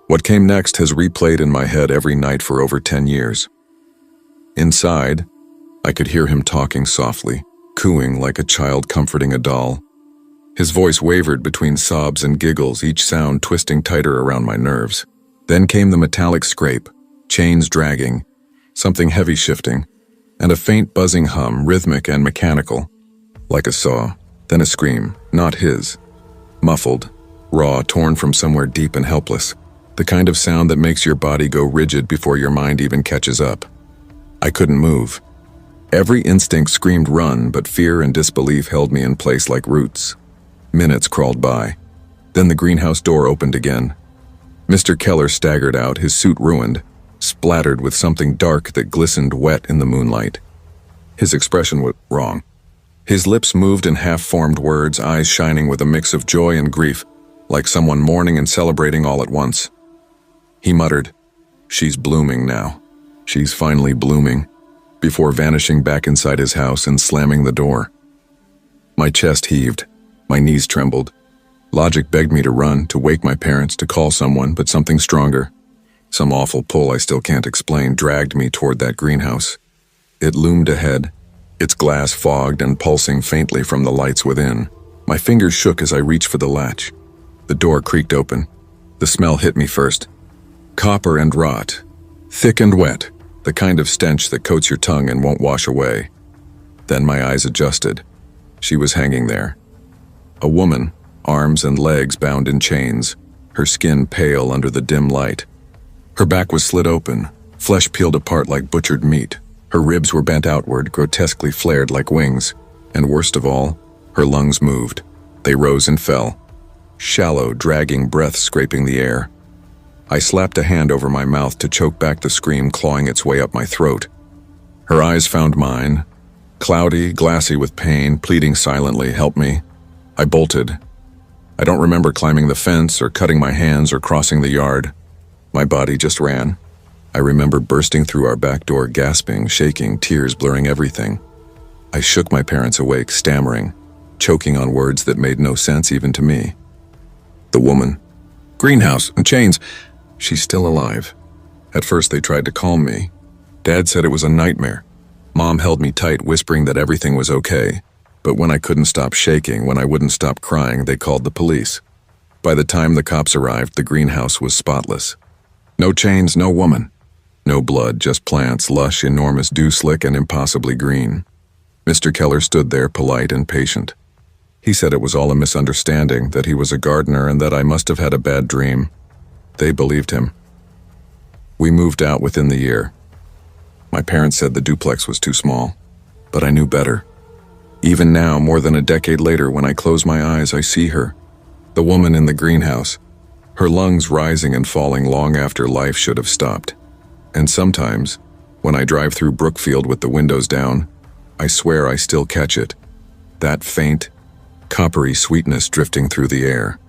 What came next has replayed in my head every night for over 10 years. Inside, I could hear him talking softly, cooing like a child comforting a doll. His voice wavered between sobs and giggles, each sound twisting tighter around my nerves. Then came the metallic scrape, chains dragging, something heavy shifting, and a faint buzzing hum, rhythmic and mechanical, like a saw, then a scream, not his. Muffled, raw, torn from somewhere deep and helpless, the kind of sound that makes your body go rigid before your mind even catches up. I couldn't move. Every instinct screamed run, but fear and disbelief held me in place like roots. Minutes crawled by. Then the greenhouse door opened again. Mr. Keller staggered out, his suit ruined, splattered with something dark that glistened wet in the moonlight. His expression was wrong. His lips moved in half-formed words, eyes shining with a mix of joy and grief, like someone mourning and celebrating all at once. He muttered, "She's blooming now. She's finally blooming," before vanishing back inside his house and slamming the door. My chest heaved. My knees trembled. Logic begged me to run, to wake my parents, to call someone, but something stronger, some awful pull I still can't explain, dragged me toward that greenhouse. It loomed ahead, its glass fogged and pulsing faintly from the lights within. My fingers shook as I reached for the latch. The door creaked open. The smell hit me first. Copper and rot. Thick and wet, the kind of stench that coats your tongue and won't wash away. Then my eyes adjusted. She was hanging there. A woman, arms and legs bound in chains, her skin pale under the dim light. Her back was slit open, flesh peeled apart like butchered meat. Her ribs were bent outward, grotesquely flared like wings. And worst of all, her lungs moved. They rose and fell. Shallow, dragging breaths scraping the air. I slapped a hand over my mouth to choke back the scream clawing its way up my throat. Her eyes found mine, cloudy, glassy with pain, pleading silently, "Help me." I bolted. I don't remember climbing the fence or cutting my hands or crossing the yard. My body just ran. I remember bursting through our back door, gasping, shaking, tears blurring everything. I shook my parents awake, stammering, choking on words that made no sense even to me. The woman. "Greenhouse and chains. She's still alive." At first they tried to calm me. Dad said it was a nightmare. Mom held me tight, whispering that everything was okay. But when I couldn't stop shaking, when I wouldn't stop crying, they called the police. By the time the cops arrived, the greenhouse was spotless. No chains, no woman. No blood, just plants, lush, enormous, dew-slick, and impossibly green. Mr. Keller stood there, polite and patient. He said it was all a misunderstanding, that he was a gardener and that I must have had a bad dream. They believed him. We moved out within the year. My parents said the duplex was too small, but I knew better. Even now, more than a decade later, when I close my eyes, I see her, the woman in the greenhouse, her lungs rising and falling long after life should have stopped. And sometimes, when I drive through Brookfield with the windows down, I swear I still catch it, that faint, coppery sweetness drifting through the air,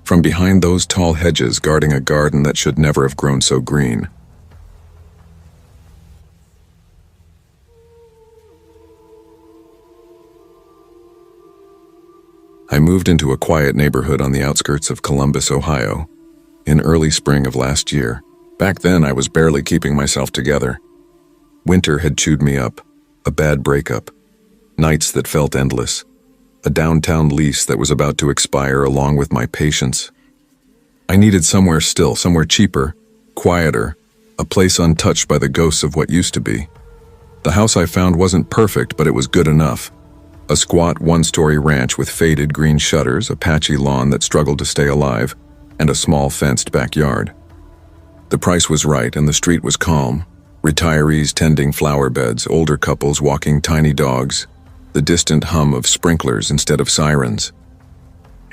from behind those tall hedges guarding a garden that should never have grown so green. I moved into a quiet neighborhood on the outskirts of Columbus, Ohio, in early spring of last year. Back then, I was barely keeping myself together. Winter had chewed me up, a bad breakup, nights that felt endless, a downtown lease that was about to expire along with my patience. I needed somewhere still, somewhere cheaper, quieter, a place untouched by the ghosts of what used to be. The house I found wasn't perfect, but it was good enough. A squat one-story ranch with faded green shutters, a patchy lawn that struggled to stay alive, and a small fenced backyard. The price was right and the street was calm. Retirees tending flower beds, older couples walking tiny dogs, the distant hum of sprinklers instead of sirens.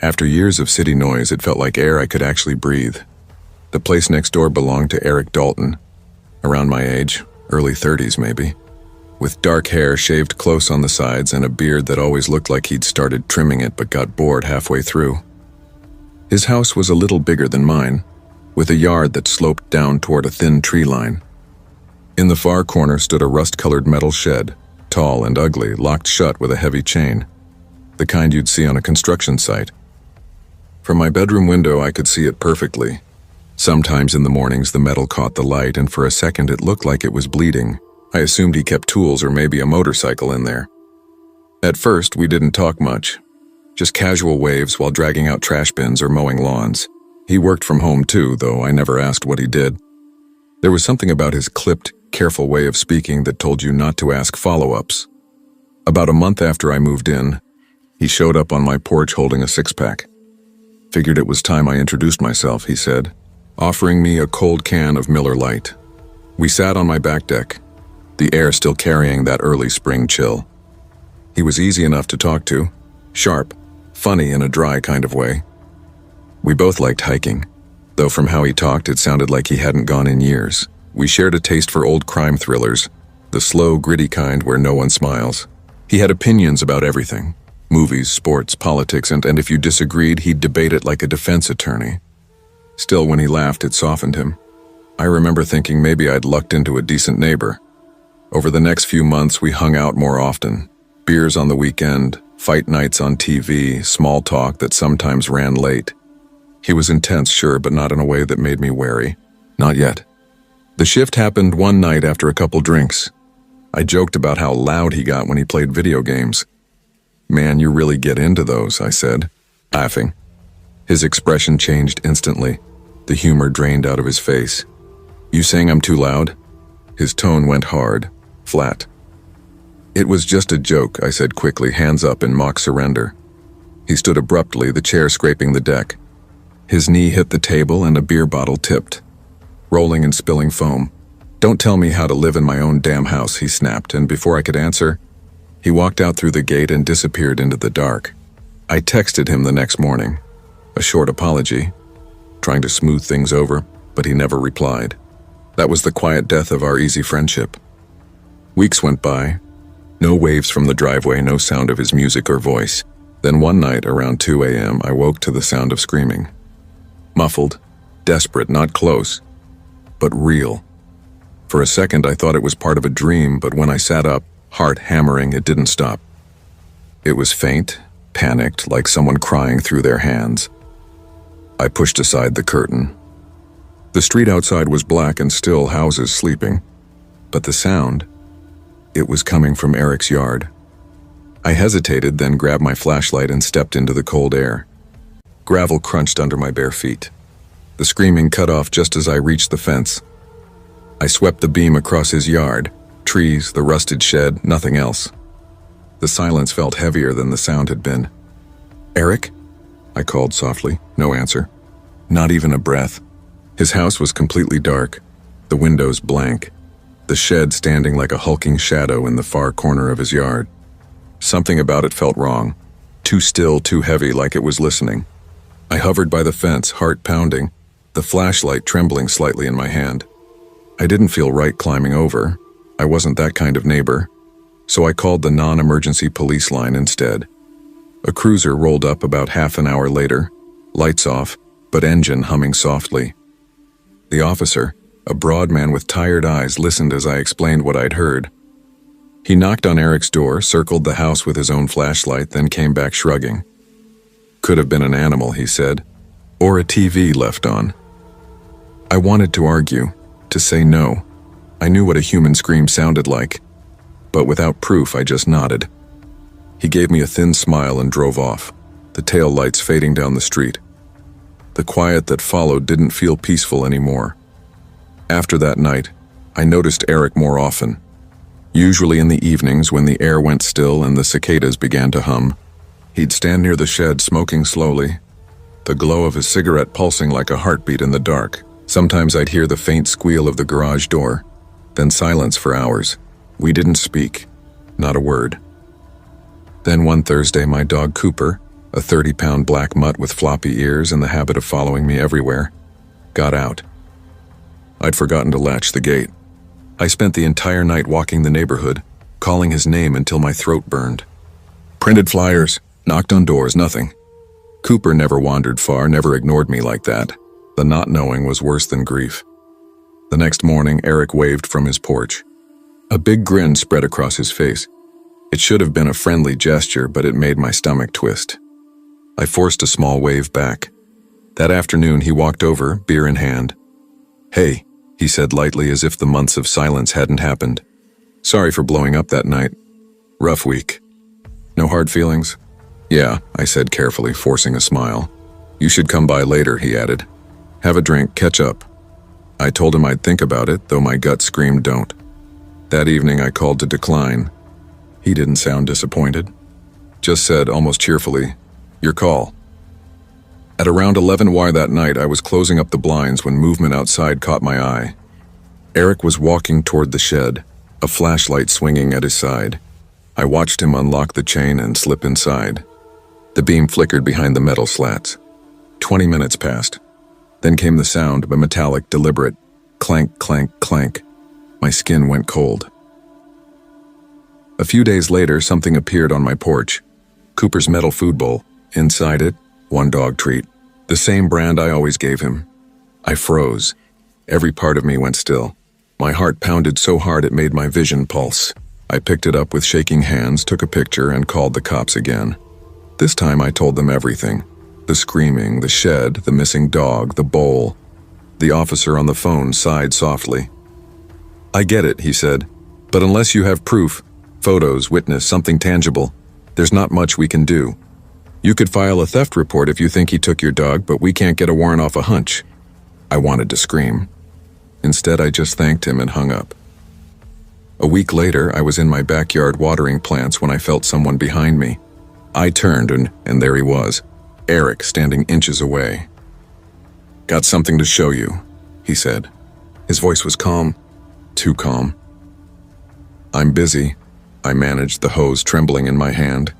After years of city noise, it felt like air I could actually breathe. The place next door belonged to Eric Dalton, around my age, early 30s maybe, with dark hair shaved close on the sides and a beard that always looked like he'd started trimming it but got bored halfway through. His house was a little bigger than mine, with a yard that sloped down toward a thin tree line. In the far corner stood a rust-colored metal shed, tall and ugly, locked shut with a heavy chain, the kind you'd see on a construction site. From my bedroom window I could see it perfectly. Sometimes in the mornings the metal caught the light and for a second it looked like it was bleeding. I assumed he kept tools or maybe a motorcycle in there. At first we didn't talk much, just casual waves while dragging out trash bins or mowing lawns. He worked from home too, though I never asked what he did. There was something about his clipped, careful way of speaking that told you not to ask follow-ups. About a month after I moved in, he showed up on my porch holding a six-pack. Figured it was time I introduced myself, he said, offering me a cold can of Miller Lite. We sat on my back deck, the air still carrying that early spring chill. He was easy enough to talk to, sharp, funny in a dry kind of way. We both liked hiking, though from how he talked it sounded like he hadn't gone in years. We shared a taste for old crime thrillers, the slow, gritty kind where no one smiles. He had opinions about everything, movies, sports, politics, and if you disagreed, he'd debate it like a defense attorney. Still, when he laughed, it softened him. I remember thinking maybe I'd lucked into a decent neighbor. Over the next few months, we hung out more often. Beers on the weekend, fight nights on TV, small talk that sometimes ran late. He was intense, sure, but not in a way that made me wary. Not yet. The shift happened one night after a couple drinks. I joked about how loud he got when he played video games. "Man, you really get into those," I said, laughing. His expression changed instantly. The humor drained out of his face. "You saying I'm too loud?" His tone went hard, flat. "It was just a joke," I said quickly, hands up in mock surrender. He stood abruptly, the chair scraping the deck. His knee hit the table and a beer bottle tipped, rolling and spilling foam. "Don't tell me how to live in my own damn house," he snapped, and before I could answer, he walked out through the gate and disappeared into the dark. I texted him the next morning, a short apology, trying to smooth things over, but he never replied. That was the quiet death of our easy friendship. Weeks went by. No waves from the driveway, no sound of his music or voice. Then one night, around 2 a.m., I woke to the sound of screaming. Muffled, desperate, not close, but real. For a second, I thought it was part of a dream, but when I sat up, heart hammering, it didn't stop. It was faint, panicked, like someone crying through their hands. I pushed aside the curtain. The street outside was black and still, houses sleeping. But the sound, it was coming from Eric's yard. I hesitated, then grabbed my flashlight and stepped into the cold air. Gravel crunched under my bare feet. The screaming cut off just as I reached the fence. I swept the beam across his yard, trees, the rusted shed, nothing else. The silence felt heavier than the sound had been. "Eric?" I called softly. No answer. Not even a breath. His house was completely dark, the windows blank, the shed standing like a hulking shadow in the far corner of his yard. Something about it felt wrong. Too still, too heavy, like it was listening. I hovered by the fence, heart pounding, the flashlight trembling slightly in my hand. I didn't feel right climbing over. I wasn't that kind of neighbor. So I called the non-emergency police line instead. A cruiser rolled up about half an hour later, lights off, but engine humming softly. The officer, a broad man with tired eyes, listened as I explained what I'd heard. He knocked on Eric's door, circled the house with his own flashlight, then came back shrugging. "Could have been an animal," he said, "or a TV left on." I wanted to argue, to say no. I knew what a human scream sounded like, but without proof I just nodded. He gave me a thin smile and drove off, the tail lights fading down the street. The quiet that followed didn't feel peaceful anymore. After that night, I noticed Eric more often. Usually in the evenings when the air went still and the cicadas began to hum. He'd stand near the shed smoking slowly, the glow of his cigarette pulsing like a heartbeat in the dark. Sometimes I'd hear the faint squeal of the garage door, then silence for hours. We didn't speak, not a word. Then one Thursday, my dog Cooper, a 30-pound black mutt with floppy ears in the habit of following me everywhere, got out. I'd forgotten to latch the gate. I spent the entire night walking the neighborhood, calling his name until my throat burned. Printed flyers, knocked on doors, nothing. Cooper never wandered far, never ignored me like that. The not knowing was worse than grief. The next morning, Eric waved from his porch. A big grin spread across his face. It should have been a friendly gesture, but it made my stomach twist. I forced a small wave back. That afternoon, he walked over, beer in hand. "Hey," he said lightly, as if the months of silence hadn't happened. "Sorry for blowing up that night. Rough week. No hard feelings?" "Yeah," I said carefully, forcing a smile. "You should come by later," he added. "Have a drink, catch up." I told him I'd think about it, though my gut screamed don't. That evening I called to decline. He didn't sound disappointed. Just said, almost cheerfully, "Your call." At around 11 that night, I was closing up the blinds when movement outside caught my eye. Eric was walking toward the shed, a flashlight swinging at his side. I watched him unlock the chain and slip inside. The beam flickered behind the metal slats. 20 minutes passed. Then came the sound of a metallic, deliberate clank, clank, clank. My skin went cold. A few days later, something appeared on my porch. Cooper's metal food bowl. Inside it, one dog treat. The same brand I always gave him. I froze. Every part of me went still. My heart pounded so hard it made my vision pulse. I picked it up with shaking hands, took a picture, and called the cops again. This time I told them everything. The screaming, the shed, the missing dog, the bowl. The officer on the phone sighed softly. "I get it," he said, "but unless you have proof, photos, witness, something tangible, there's not much we can do. You could file a theft report if you think he took your dog, but we can't get a warrant off a hunch." I wanted to scream. Instead, I just thanked him and hung up. A week later, I was in my backyard watering plants when I felt someone behind me. I turned and there he was, Eric, standing inches away. "Got something to show you," he said. His voice was calm, too calm. "I'm busy," I managed, the hose trembling in my hand.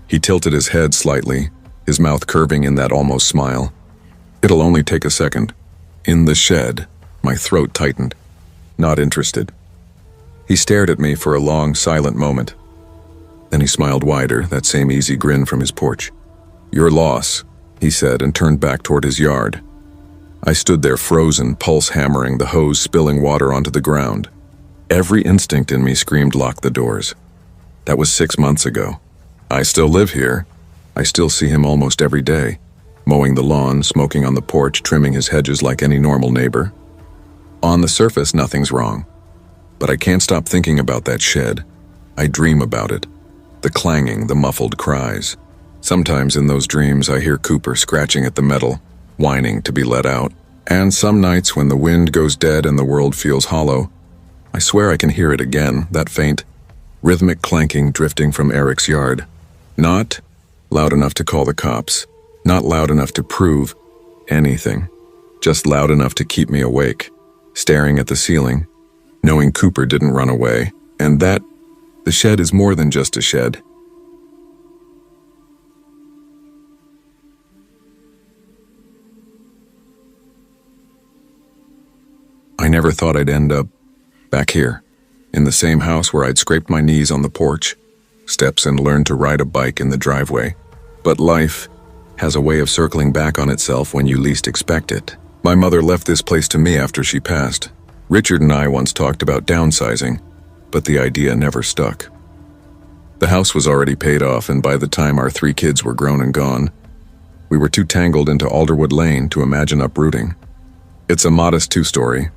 He tilted his head slightly, his mouth curving in that almost smile. "It'll only take a second." In the shed, my throat tightened. Not interested. He stared at me for a long, silent moment. Then he smiled wider, that same easy grin from his porch. "Your loss," he said, and turned back toward his yard. I stood there frozen, pulse hammering, the hose spilling water onto the ground. Every instinct in me screamed, "Lock the doors." That was 6 months ago. I still live here. I still see him almost every day, mowing the lawn, smoking on the porch, trimming his hedges like any normal neighbor. On the surface, nothing's wrong. But I can't stop thinking about that shed. I dream about it. The clanging, the muffled cries. Sometimes in those dreams I hear Cooper scratching at the metal, whining to be let out. And some nights when the wind goes dead and the world feels hollow, I swear I can hear it again, that faint, rhythmic clanking drifting from Eric's yard. Not loud enough to call the cops. Not loud enough to prove anything. Just loud enough to keep me awake, staring at the ceiling, knowing Cooper didn't run away, and that the shed is more than just a shed. I never thought I'd end up back here, in the same house where I'd scraped my knees on the porch, steps and learned to ride a bike in the driveway. But life has a way of circling back on itself when you least expect it. My mother left this place to me after she passed. Richard and I once talked about downsizing, but the idea never stuck. The house was already paid off, and by the time our 3 kids were grown and gone, we were too tangled into Alderwood Lane to imagine uprooting. It's a modest 2-story,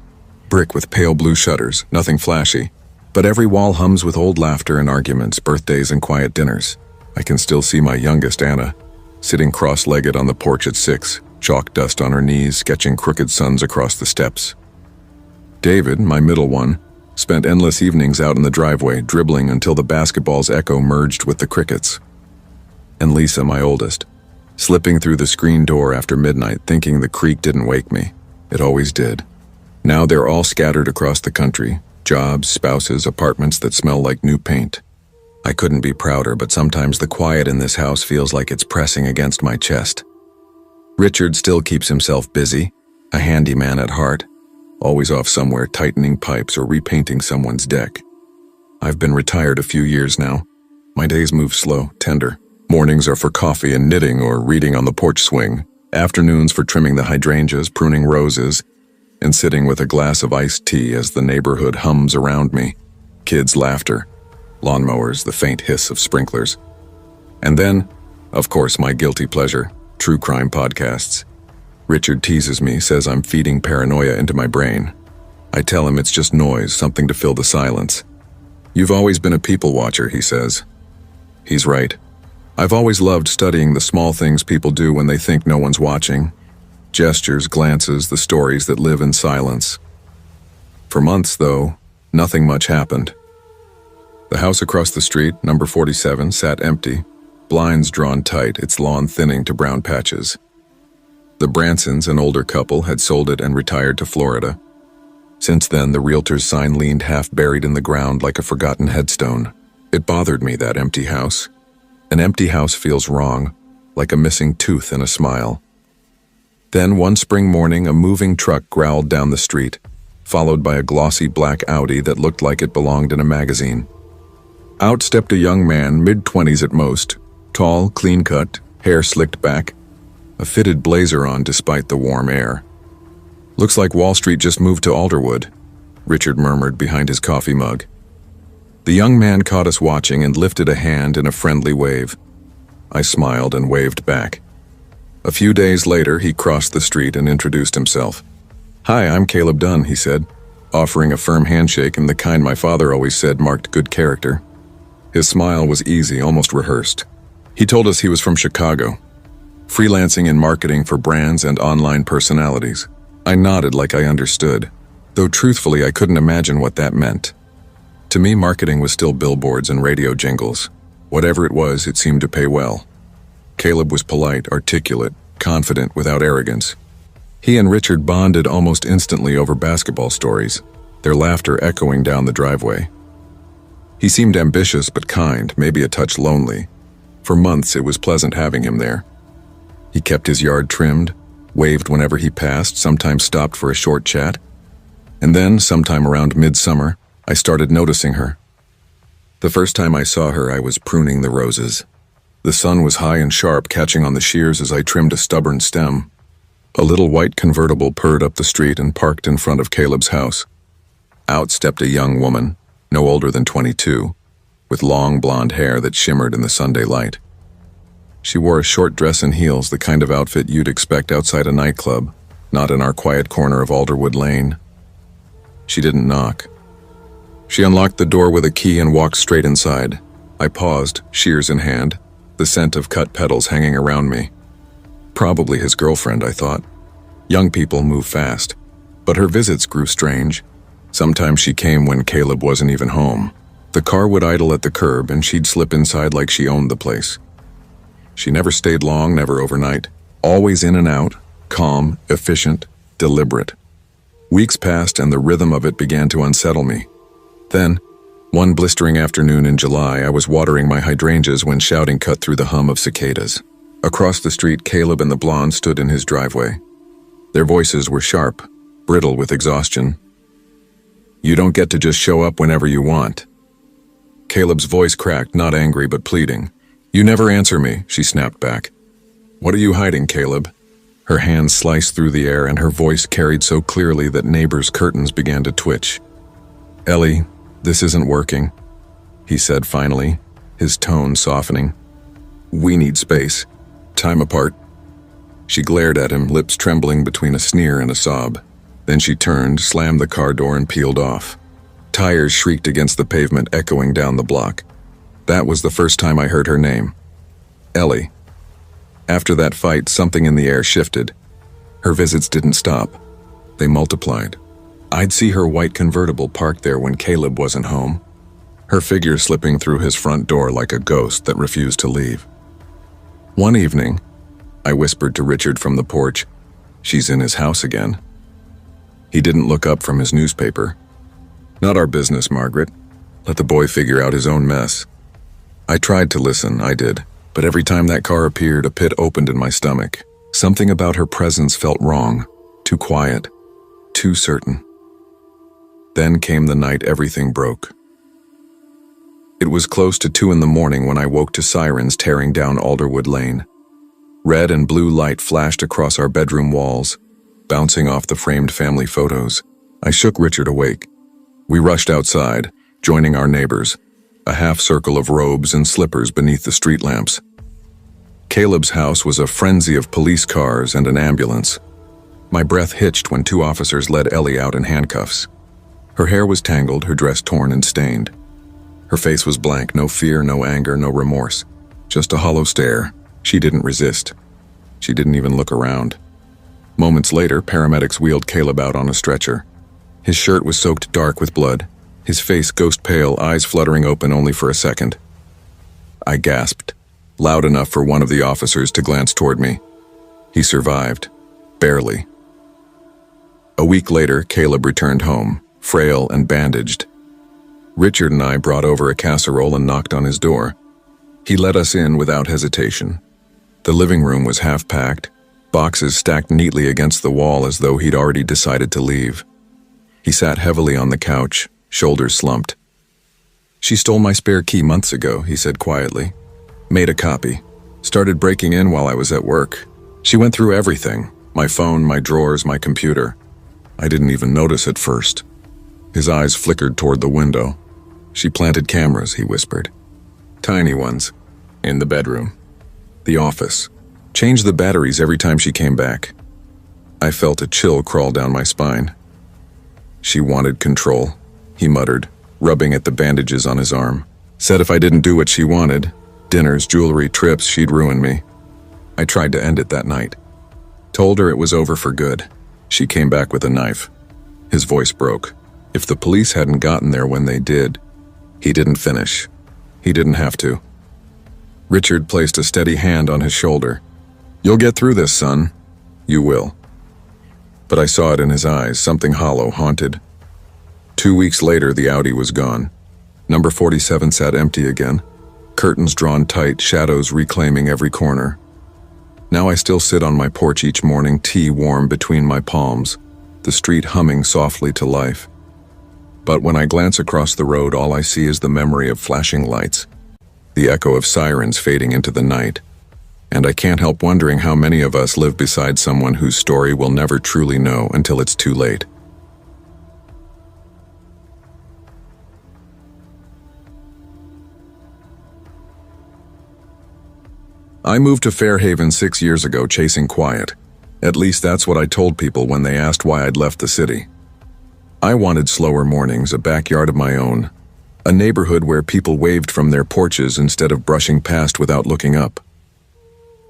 brick with pale blue shutters, nothing flashy, but every wall hums with old laughter and arguments, birthdays and quiet dinners. I can still see my youngest, Anna, sitting cross-legged on the porch at 6, chalk dust on her knees, sketching crooked suns across the steps. David, my middle one, spent endless evenings out in the driveway, dribbling until the basketball's echo merged with the crickets. And Lisa, my oldest, slipping through the screen door after midnight, thinking the creak didn't wake me. It always did. Now they're all scattered across the country, jobs, spouses, apartments that smell like new paint. I couldn't be prouder, but sometimes the quiet in this house feels like it's pressing against my chest. Richard still keeps himself busy, a handyman at heart. always off somewhere tightening pipes or repainting someone's deck. I've been retired a few years now. My days move slow, tender. Mornings are for coffee and knitting or reading on the porch swing. Afternoons for trimming the hydrangeas, pruning roses, and sitting with a glass of iced tea as the neighborhood hums around me. Kids' laughter, lawnmowers, the faint hiss of sprinklers. And then, of course, my guilty pleasure, true crime podcasts. Richard teases me, says I'm feeding paranoia into my brain. I tell him it's just noise, something to fill the silence. You've always been a people watcher, he says. He's right. I've always loved studying the small things people do when they think no one's watching. Gestures, glances, the stories that live in silence. For months, though, nothing much happened. The house across the street, number 47, sat empty, blinds drawn tight, its lawn thinning to brown patches. The Bransons, an older couple, had sold it and retired to Florida. Since then, the realtor's sign leaned half buried in the ground like a forgotten headstone. It bothered me, that empty house. An empty house feels wrong, like a missing tooth in a smile. Then, one spring morning, a moving truck growled down the street, followed by a glossy black Audi that looked like it belonged in a magazine. Out stepped a young man, mid-20s at most, tall, clean-cut, hair slicked back, a fitted blazer on despite the warm air. Looks like Wall Street just moved to Alderwood, Richard murmured behind his coffee mug. The young man caught us watching and lifted a hand in a friendly wave. I smiled and waved back. A few days later, he crossed the street and introduced himself. "Hi, I'm Caleb Dunn," he said, offering a firm handshake and the kind my father always said marked good character. His smile was easy, almost rehearsed. He told us he was from Chicago, freelancing in marketing for brands and online personalities. I nodded like I understood, though truthfully I couldn't imagine what that meant. To me, marketing was still billboards and radio jingles. Whatever it was, it seemed to pay well. Caleb was polite, articulate, confident, without arrogance. He and Richard bonded almost instantly over basketball stories, their laughter echoing down the driveway. He seemed ambitious but kind, maybe a touch lonely. For months, it was pleasant having him there. He kept his yard trimmed, waved whenever he passed, sometimes stopped for a short chat. And then, sometime around midsummer, I started noticing her. The first time I saw her, I was pruning the roses. The sun was high and sharp, catching on the shears as I trimmed a stubborn stem. A little white convertible purred up the street and parked in front of Caleb's house. Out stepped a young woman, no older than 22, with long blonde hair that shimmered in the Sunday light. She wore a short dress and heels, the kind of outfit you'd expect outside a nightclub, not in our quiet corner of Alderwood Lane. She didn't knock. She unlocked the door with a key and walked straight inside. I paused, shears in hand, the scent of cut petals hanging around me. Probably his girlfriend, I thought. Young people move fast. But her visits grew strange. Sometimes she came when Caleb wasn't even home. The car would idle at the curb and she'd slip inside like she owned the place. She never stayed long, never overnight. Always in and out, calm, efficient, deliberate. Weeks passed and the rhythm of it began to unsettle me. Then, one blistering afternoon in July, I was watering my hydrangeas when shouting cut through the hum of cicadas. Across the street, Caleb and the blonde stood in his driveway. Their voices were sharp, brittle with exhaustion. "You don't get to just show up whenever you want." Caleb's voice cracked, not angry but pleading. "You never answer me," she snapped back. "What are you hiding, Caleb?" Her hands sliced through the air and her voice carried so clearly that neighbors' curtains began to twitch. "Ellie, this isn't working," he said finally, his tone softening. "We need space. Time apart." She glared at him, lips trembling between a sneer and a sob. Then she turned, slammed the car door and peeled off. Tires shrieked against the pavement, echoing down the block. That was the first time I heard her name. Ellie. After that fight, something in the air shifted. Her visits didn't stop. They multiplied. I'd see her white convertible parked there when Caleb wasn't home, her figure slipping through his front door like a ghost that refused to leave. One evening, I whispered to Richard from the porch, "She's in his house again." He didn't look up from his newspaper. "Not our business, Margaret. Let the boy figure out his own mess." I tried to listen, I did, but every time that car appeared, a pit opened in my stomach. Something about her presence felt wrong, too quiet, too certain. Then came the night everything broke. It was close to 2 in the morning when I woke to sirens tearing down Alderwood Lane. Red and blue light flashed across our bedroom walls, bouncing off the framed family photos. I shook Richard awake. We rushed outside, joining our neighbors, a half circle of robes and slippers beneath the street lamps. Caleb's house was a frenzy of police cars and an ambulance. My breath hitched when 2 officers led Ellie out in handcuffs. Her hair was tangled, her dress torn and stained. Her face was blank, no fear, no anger, no remorse. Just a hollow stare. She didn't resist. She didn't even look around. Moments later, paramedics wheeled Caleb out on a stretcher. His shirt was soaked dark with blood, his face ghost pale, eyes fluttering open only for a second. I gasped, loud enough for one of the officers to glance toward me. He survived. Barely. A week later, Caleb returned home, frail and bandaged. Richard and I brought over a casserole and knocked on his door. He let us in without hesitation. The living room was half-packed, boxes stacked neatly against the wall as though he'd already decided to leave. He sat heavily on the couch, shoulders slumped. "She stole my spare key months ago," he said quietly. "Made a copy. Started breaking in while I was at work. She went through everything, my phone, my drawers, my computer. I didn't even notice at first." His eyes flickered toward the window. "She planted cameras," he whispered. "Tiny ones. In the bedroom. The office. Changed the batteries every time she came back." I felt a chill crawl down my spine. "She wanted control," he muttered, rubbing at the bandages on his arm. "Said if I didn't do what she wanted, dinners, jewelry, trips, she'd ruin me. I tried to end it that night. Told her it was over for good. She came back with a knife." His voice broke. If the police hadn't gotten there when they did, he didn't finish. He didn't have to. Richard placed a steady hand on his shoulder. "You'll get through this, son. You will." But I saw it in his eyes, something hollow, haunted. 2 weeks later, the Audi was gone. Number 47 sat empty again. Curtains drawn tight, shadows reclaiming every corner. Now I still sit on my porch each morning, tea warm between my palms, the street humming softly to life. But when I glance across the road, all I see is the memory of flashing lights, the echo of sirens fading into the night. And I can't help wondering how many of us live beside someone whose story we'll never truly know until it's too late. I moved to Fairhaven 6 years ago, chasing quiet. At least that's what I told people when they asked why I'd left the city. I wanted slower mornings, a backyard of my own, a neighborhood where people waved from their porches instead of brushing past without looking up.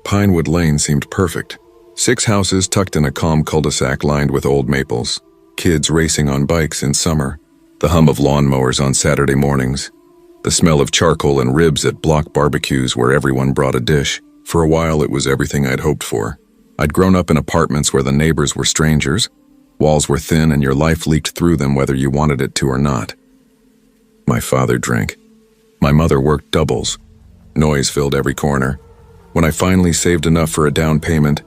Pinewood Lane seemed perfect. 6 houses tucked in a calm cul-de-sac lined with old maples, kids racing on bikes in summer, the hum of lawnmowers on Saturday mornings, the smell of charcoal and ribs at block barbecues where everyone brought a dish. For a while, it was everything I'd hoped for. I'd grown up in apartments where the neighbors were strangers, walls were thin, and your life leaked through them whether you wanted it to or not. My father drank. My mother worked doubles. Noise filled every corner. When I finally saved enough for a down payment,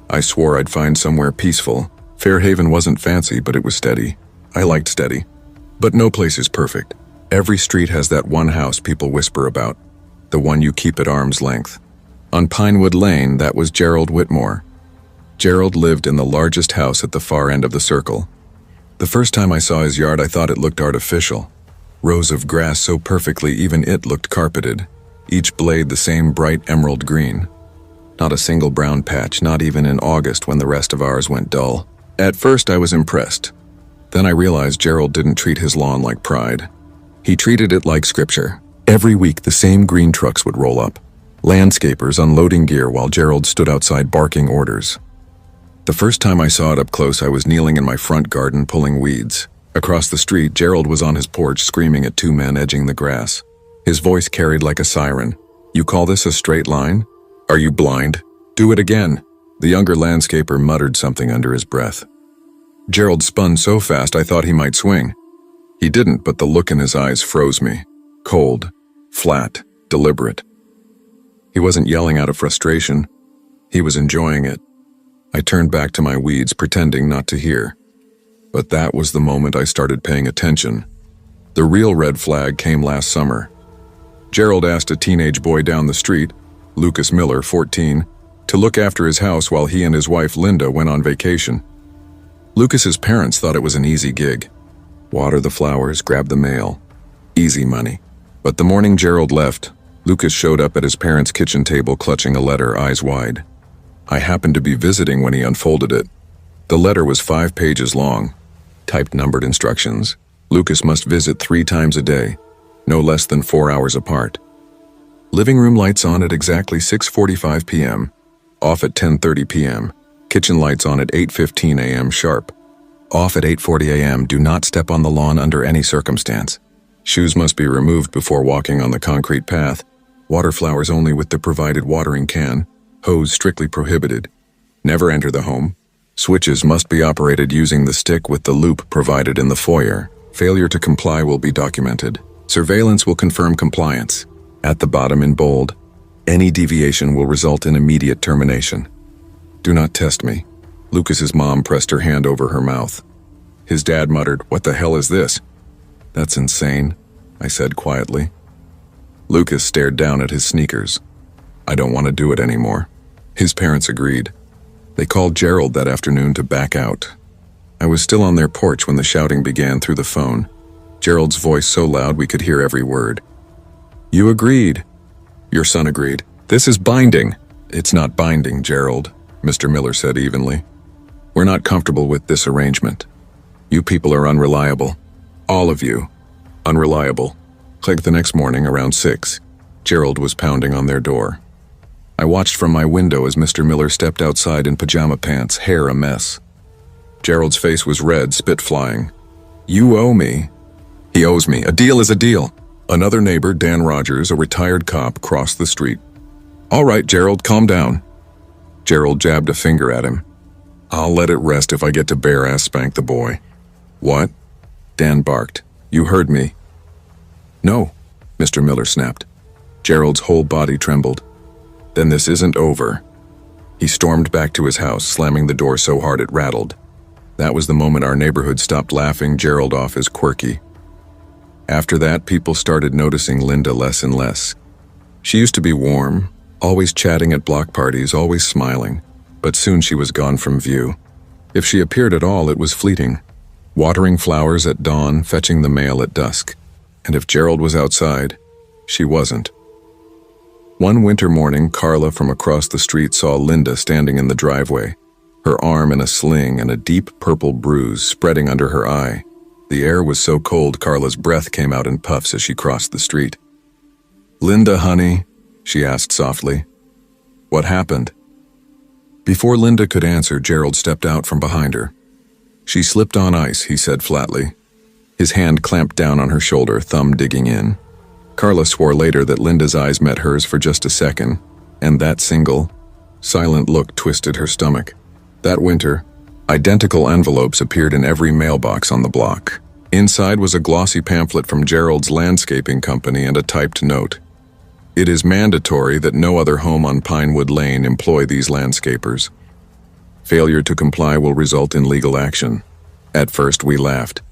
I swore I'd find somewhere peaceful. Fairhaven wasn't fancy, but it was steady. I liked steady. But no place is perfect. Every street has that one house people whisper about, the one you keep at arm's length. On Pinewood Lane, that was Gerald Whitmore. Gerald lived in the largest house at the far end of the circle. The first time I saw his yard, I thought it looked artificial. Rows of grass so perfectly even it looked carpeted, each blade the same bright emerald green. Not a single brown patch, not even in August when the rest of ours went dull. At first I was impressed. Then I realized Gerald didn't treat his lawn like pride. He treated it like scripture. Every week the same green trucks would roll up, landscapers unloading gear while Gerald stood outside barking orders. The first time I saw it up close, I was kneeling in my front garden pulling weeds. Across the street, Gerald was on his porch screaming at 2 men edging the grass. His voice carried like a siren. "You call this a straight line? Are you blind? Do it again." The younger landscaper muttered something under his breath. Gerald spun so fast I thought he might swing. He didn't, but the look in his eyes froze me. Cold, flat, deliberate. He wasn't yelling out of frustration. He was enjoying it. I turned back to my weeds, pretending not to hear. But that was the moment I started paying attention. The real red flag came last summer. Gerald asked a teenage boy down the street, Lucas Miller, 14, to look after his house while he and his wife Linda went on vacation. Lucas's parents thought it was an easy gig. Water the flowers, grab the mail. Easy money. But the morning Gerald left, Lucas showed up at his parents' kitchen table clutching a letter, eyes wide. I happened to be visiting when he unfolded it. The letter was 5 pages long. Typed numbered instructions. Lucas must visit 3 times a day, no less than 4 hours apart. Living room lights on at exactly 6:45 p.m., off at 10:30 p.m., kitchen lights on at 8:15 a.m. sharp. Off at 8:40 a.m., do not step on the lawn under any circumstance. Shoes must be removed before walking on the concrete path. Water flowers only with the provided watering can. Hose strictly prohibited. Never enter the home. Switches must be operated using the stick with the loop provided in the foyer. Failure to comply will be documented. Surveillance will confirm compliance. At the bottom in bold, any deviation will result in immediate termination. Do not test me. Lucas's mom pressed her hand over her mouth. His dad muttered, "What the hell is this?" "That's insane," I said quietly. Lucas stared down at his sneakers. "I don't want to do it anymore." His parents agreed. They called Gerald that afternoon to back out. I was still on their porch when the shouting began through the phone. Gerald's voice so loud we could hear every word. "You agreed." "Your son agreed. This is binding." "It's not binding, Gerald," Mr. Miller said evenly. "We're not comfortable with this arrangement. You people are unreliable. All of you. Unreliable." Click. The next morning around 6, Gerald was pounding on their door. I watched from my window as Mr. Miller stepped outside in pajama pants, hair a mess. Gerald's face was red, spit flying. "You owe me." "He owes me. A deal is a deal." Another neighbor, Dan Rogers, a retired cop, crossed the street. "All right, Gerald, calm down." Gerald jabbed a finger at him. "I'll let it rest if I get to bare-ass spank the boy." "What?" Dan barked. "You heard me." "No," Mr. Miller snapped. Gerald's whole body trembled. "Then this isn't over." He stormed back to his house, slamming the door so hard it rattled. That was the moment our neighborhood stopped laughing Gerald off as quirky. After that, people started noticing Linda less and less. She used to be warm, always chatting at block parties, always smiling, but soon she was gone from view. If she appeared at all, it was fleeting. Watering flowers at dawn, fetching the mail at dusk. And if Gerald was outside, she wasn't. One winter morning, Carla from across the street saw Linda standing in the driveway, her arm in a sling and a deep purple bruise spreading under her eye. The air was so cold Carla's breath came out in puffs as she crossed the street. "Linda, honey?" she asked softly. "What happened?" Before Linda could answer, Gerald stepped out from behind her. "She slipped on ice," he said flatly. His hand clamped down on her shoulder, thumb digging in. Carla swore later that Linda's eyes met hers for just a second, and that single, silent look twisted her stomach. That winter, identical envelopes appeared in every mailbox on the block. Inside was a glossy pamphlet from Gerald's landscaping company and a typed note. "It is mandatory that no other home on Pinewood Lane employ these landscapers. Failure to comply will result in legal action." At first we laughed.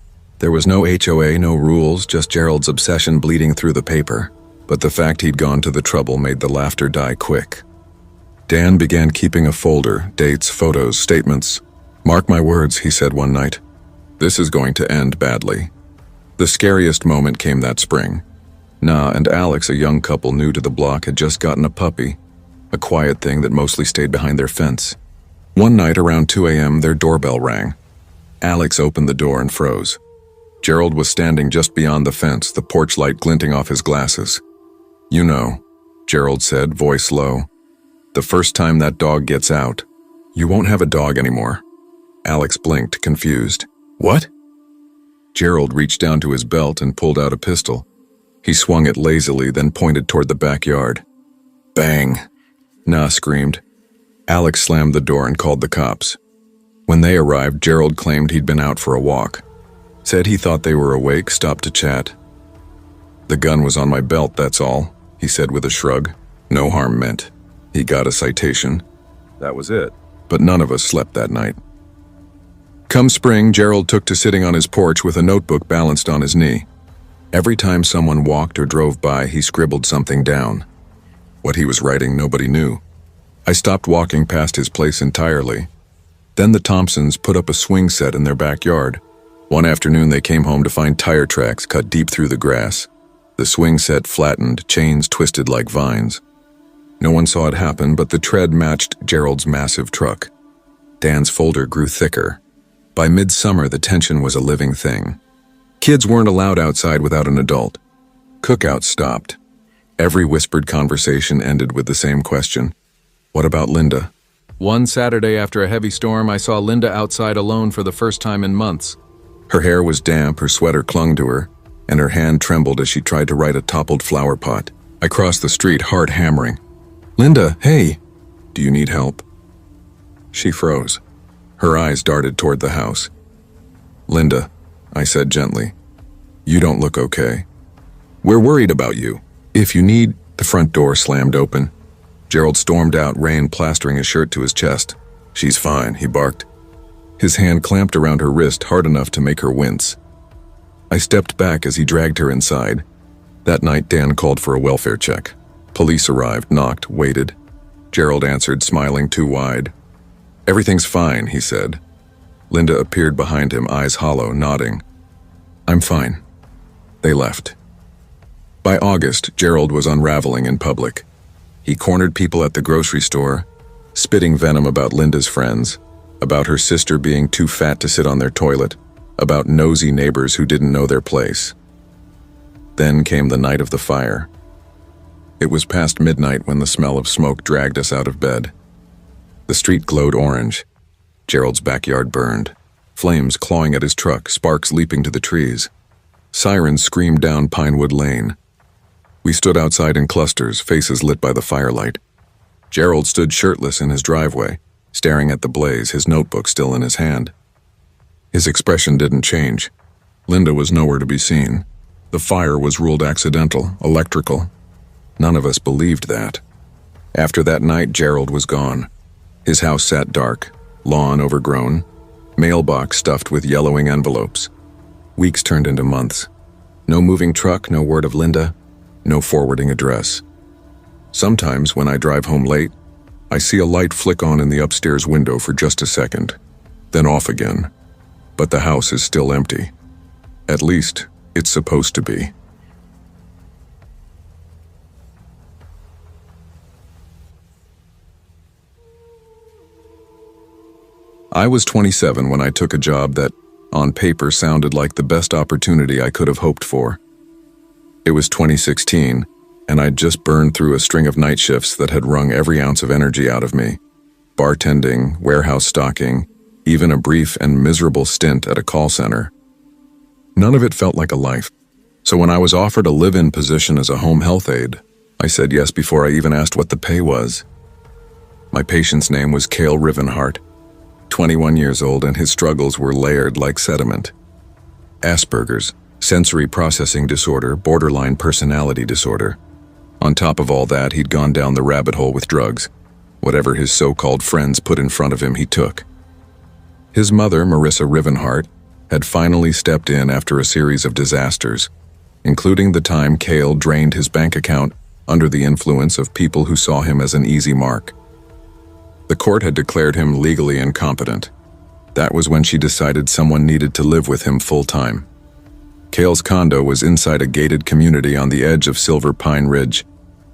There was no HOA, no rules, just Gerald's obsession bleeding through the paper. But the fact he'd gone to the trouble made the laughter die quick. Dan began keeping a folder, dates, photos, statements. "Mark my words," he said one night. "This is going to end badly." The scariest moment came that spring. Na and Alex, a young couple new to the block, had just gotten a puppy, a quiet thing that mostly stayed behind their fence. One night around 2 a.m., their doorbell rang. Alex opened the door and froze. Gerald was standing just beyond the fence, the porch light glinting off his glasses. "You know," Gerald said, voice low, "the first time that dog gets out, you won't have a dog anymore." Alex blinked, confused. "What?" Gerald reached down to his belt and pulled out a pistol. He swung it lazily, then pointed toward the backyard. Bang! Na screamed. Alex slammed the door and called the cops. When they arrived, Gerald claimed he'd been out for a walk. Said he thought they were awake, stopped to chat. "The gun was on my belt, that's all," he said with a shrug. No harm meant. He got a citation. That was it. But none of us slept that night. Come spring, Gerald took to sitting on his porch with a notebook balanced on his knee. Every time someone walked or drove by, he scribbled something down. What he was writing, nobody knew. I stopped walking past his place entirely. Then the Thompsons put up a swing set in their backyard. One afternoon they came home to find tire tracks cut deep through the grass. The swing set flattened, chains twisted like vines. No one saw it happen, but the tread matched Gerald's massive truck. Dan's folder grew thicker. By midsummer, the tension was a living thing. Kids weren't allowed outside without an adult. Cookouts stopped. Every whispered conversation ended with the same question. What about Linda? One Saturday after a heavy storm, I saw Linda outside alone for the first time in months. Her hair was damp, her sweater clung to her, and her hand trembled as she tried to right a toppled flower pot. I crossed the street, heart hammering. Linda, hey! Do you need help? She froze. Her eyes darted toward the house. Linda, I said gently, you don't look okay. We're worried about you. If you need... The front door slammed open. Gerald stormed out, rain plastering his shirt to his chest. She's fine, he barked. His hand clamped around her wrist hard enough to make her wince. I stepped back as he dragged her inside. That night, Dan called for a welfare check. Police arrived, knocked, waited. Gerald answered, smiling too wide. Everything's fine, he said. Linda appeared behind him, eyes hollow, nodding. I'm fine. They left. By August, Gerald was unraveling in public. He cornered people at the grocery store, spitting venom about Linda's friends, about her sister being too fat to sit on their toilet, about nosy neighbors who didn't know their place. Then came the night of the fire. It was past midnight when the smell of smoke dragged us out of bed. The street glowed orange. Gerald's backyard burned, flames clawing at his truck, sparks leaping to the trees. Sirens screamed down Pinewood Lane. We stood outside in clusters, faces lit by the firelight. Gerald stood shirtless in his driveway, staring at the blaze, his notebook still in his hand. His expression didn't change. Linda was nowhere to be seen. The fire was ruled accidental, electrical. None of us believed that. After that night, Gerald was gone. His house sat dark, lawn overgrown, mailbox stuffed with yellowing envelopes. Weeks turned into months. No moving truck, no word of Linda, no forwarding address. Sometimes, when I drive home late, I see a light flick on in the upstairs window for just a second, then off again. But the house is still empty. At least, it's supposed to be. I was 27 when I took a job that, on paper, sounded like the best opportunity I could have hoped for. It was 2016, and I'd just burned through a string of night shifts that had wrung every ounce of energy out of me. Bartending, warehouse stocking, even a brief and miserable stint at a call center. None of it felt like a life. So when I was offered a live-in position as a home health aide, I said yes before I even asked what the pay was. My patient's name was Cale Rivenhart, 21 years old, and his struggles were layered like sediment. Asperger's, sensory processing disorder, borderline personality disorder. On top of all that, he'd gone down the rabbit hole with drugs. Whatever his so-called friends put in front of him, he took. His mother, Marissa Rivenhart, had finally stepped in after a series of disasters, including the time Cale drained his bank account under the influence of people who saw him as an easy mark. The court had declared him legally incompetent. That was when she decided someone needed to live with him full-time. Cale's condo was inside a gated community on the edge of Silver Pine Ridge,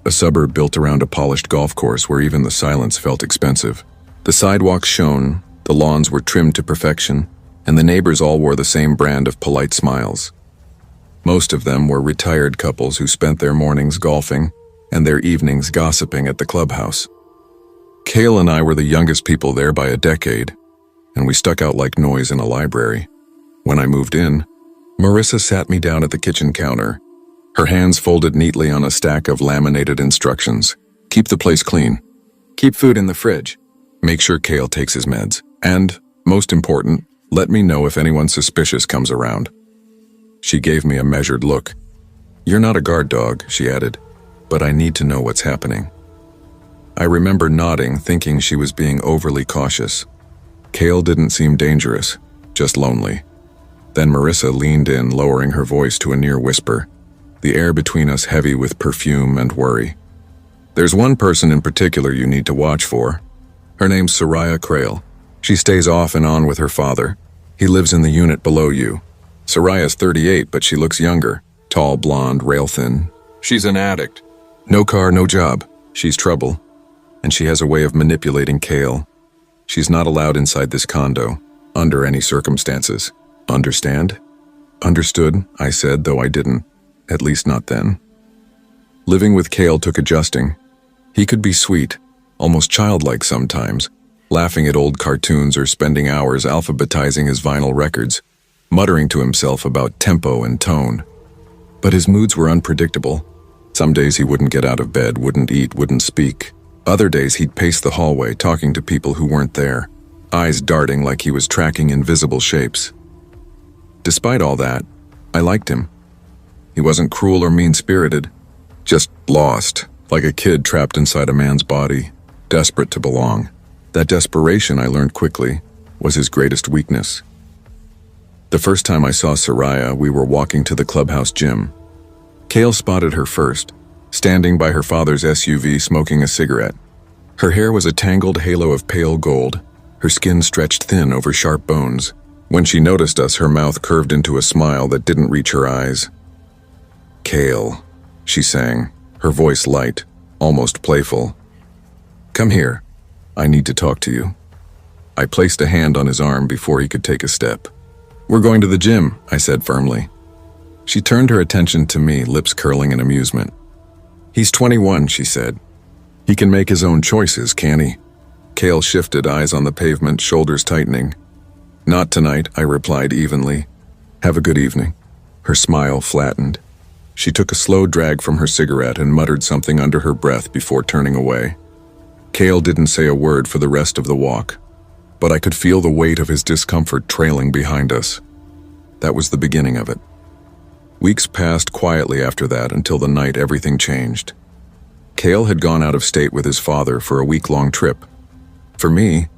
a suburb built around a polished golf course where even the silence felt expensive. The sidewalks shone, the lawns were trimmed to perfection, and the neighbors all wore the same brand of polite smiles. Most of them were retired couples who spent their mornings golfing and their evenings gossiping at the clubhouse. Cale and I were the youngest people there by a decade, and we stuck out like noise in a library. When I moved in, Marissa sat me down at the kitchen counter, her hands folded neatly on a stack of laminated instructions. Keep the place clean. Keep food in the fridge. Make sure Cale takes his meds. And, most important, let me know if anyone suspicious comes around. She gave me a measured look. You're not a guard dog, she added, but I need to know what's happening. I remember nodding, thinking she was being overly cautious. Cale didn't seem dangerous, just lonely. Then Marissa leaned in, lowering her voice to a near whisper, the air between us heavy with perfume and worry. There's one person in particular you need to watch for. Her name's Soraya Krail. She stays off and on with her father. He lives in the unit below you. Soraya's 38, but she looks younger. Tall, blonde, rail-thin. She's an addict. No car, no job. She's trouble. And she has a way of manipulating Kale. She's not allowed inside this condo, under any circumstances. Understand? Understood, I said, though I didn't. At least not then. Living with Kale took adjusting. He could be sweet, almost childlike sometimes, laughing at old cartoons or spending hours alphabetizing his vinyl records, muttering to himself about tempo and tone. But his moods were unpredictable. Some days he wouldn't get out of bed, wouldn't eat, wouldn't speak. Other days he'd pace the hallway, talking to people who weren't there, eyes darting like he was tracking invisible shapes. Despite all that, I liked him. He wasn't cruel or mean-spirited, just lost, like a kid trapped inside a man's body, desperate to belong. That desperation, I learned quickly, was his greatest weakness. The first time I saw Soraya, we were walking to the clubhouse gym. Kale spotted her first, standing by her father's SUV smoking a cigarette. Her hair was a tangled halo of pale gold, her skin stretched thin over sharp bones. When she noticed us, her mouth curved into a smile that didn't reach her eyes. "Kale," she sang, her voice light, almost playful. "Come here. I need to talk to you." I placed a hand on his arm before he could take a step. "We're going to the gym," I said firmly. She turned her attention to me, lips curling in amusement. "He's 21, she said. "He can make his own choices, can't he?" Kale shifted, eyes on the pavement, shoulders tightening. "Not tonight," I replied evenly. "Have a good evening." Her smile flattened. She took a slow drag from her cigarette and muttered something under her breath before turning away. Kale didn't say a word for the rest of the walk, but I could feel the weight of his discomfort trailing behind us. That was the beginning of it. Weeks passed quietly after that until the night everything changed. Kale had gone out of state with his father for a week-long trip. For me,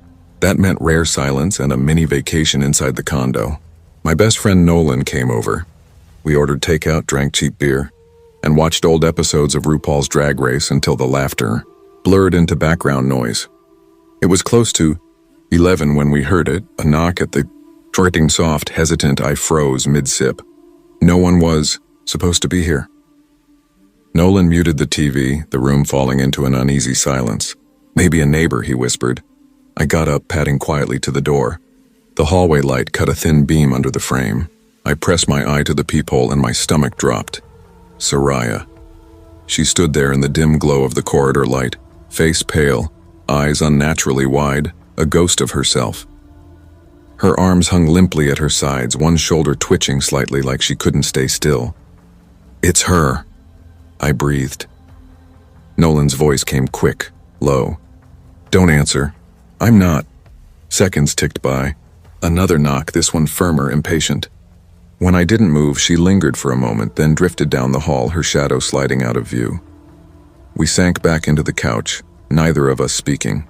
that meant rare silence and a mini vacation inside the condo. My best friend Nolan came over. We ordered takeout, drank cheap beer, and watched old episodes of RuPaul's Drag Race until the laughter blurred into background noise. It was close to 11 when we heard it, a knock at the shorting soft, hesitant. I froze mid-sip. No one was supposed to be here. Nolan muted the TV, the room falling into an uneasy silence. "Maybe a neighbor," he whispered. I got up, padding quietly to the door. The hallway light cut a thin beam under the frame. I pressed my eye to the peephole and my stomach dropped. Soraya. She stood there in the dim glow of the corridor light, face pale, eyes unnaturally wide, a ghost of herself. Her arms hung limply at her sides, one shoulder twitching slightly like she couldn't stay still. "It's her," I breathed. Nolan's voice came quick, low. "Don't answer." "I'm not." Seconds ticked by. Another knock, this one firmer, impatient. When I didn't move, she lingered for a moment, then drifted down the hall, her shadow sliding out of view. We sank back into the couch, neither of us speaking.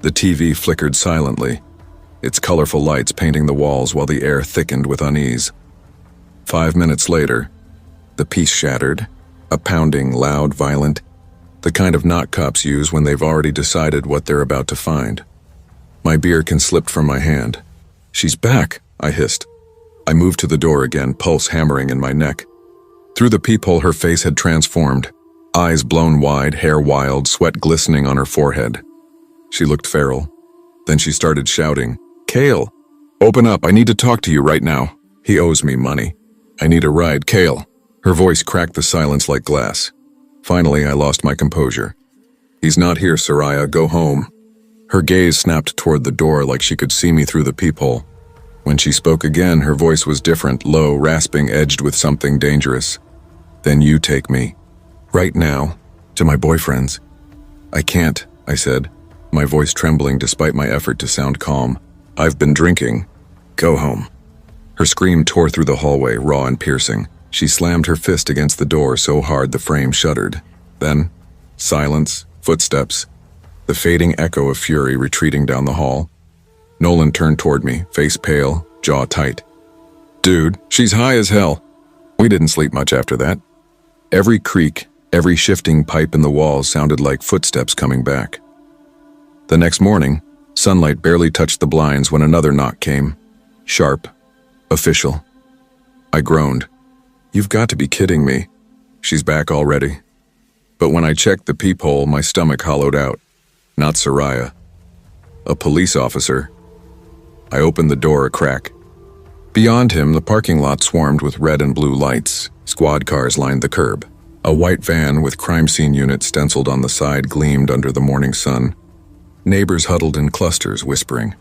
The TV flickered silently, its colorful lights painting the walls while the air thickened with unease. 5 minutes later, the piece shattered, a pounding, loud, violent, the kind of knock cops use when they've already decided what they're about to find. My beer can slipped from my hand. "She's back," I hissed. I moved to the door again, pulse hammering in my neck. Through the peephole, her face had transformed, eyes blown wide, hair wild, sweat glistening on her forehead. She looked feral. Then she started shouting, "Kale, open up, I need to talk to you right now. He owes me money. I need a ride, Kale." Her voice cracked the silence like glass. Finally, I lost my composure. "He's not here, Soraya, go home." Her gaze snapped toward the door like she could see me through the peephole. When she spoke again, her voice was different, low, rasping, edged with something dangerous. "Then you take me. Right now. To my boyfriend's." "I can't," I said, my voice trembling despite my effort to sound calm. "I've been drinking. Go home." Her scream tore through the hallway, raw and piercing. She slammed her fist against the door so hard the frame shuddered. Then, silence, footsteps, the fading echo of fury retreating down the hall. Nolan turned toward me, face pale, jaw tight. Dude, she's high as hell. We didn't sleep much after that. Every creak, every shifting pipe in the walls sounded like footsteps coming back. The next morning, sunlight barely touched the blinds when another knock came. Sharp. Official. I groaned. You've got to be kidding me. She's back already. But when I checked the peephole, my stomach hollowed out. Not Soraya. A police officer. I opened the door a crack. Beyond him, the parking lot swarmed with red and blue lights. Squad cars lined the curb. A white van with crime scene unit stenciled on the side gleamed under the morning sun. Neighbors huddled in clusters, whispering.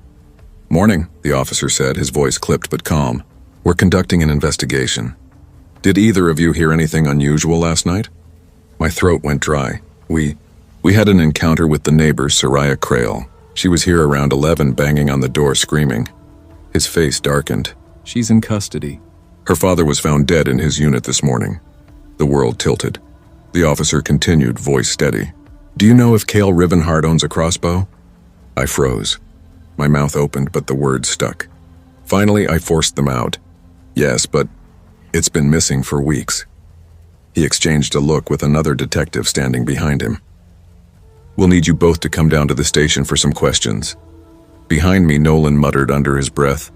Morning, the officer said, his voice clipped but calm. We're conducting an investigation. Did either of you hear anything unusual last night? My throat went dry. We had an encounter with the neighbor, Soraya Crail. She was here around 11, banging on the door, screaming. His face darkened. She's in custody. Her father was found dead in his unit this morning. The world tilted. The officer continued, voice steady. Do you know if Cale Rivenhart owns a crossbow? I froze. My mouth opened, but the words stuck. Finally, I forced them out. Yes, but it's been missing for weeks. He exchanged a look with another detective standing behind him. We'll need you both to come down to the station for some questions. Behind me, Nolan muttered under his breath.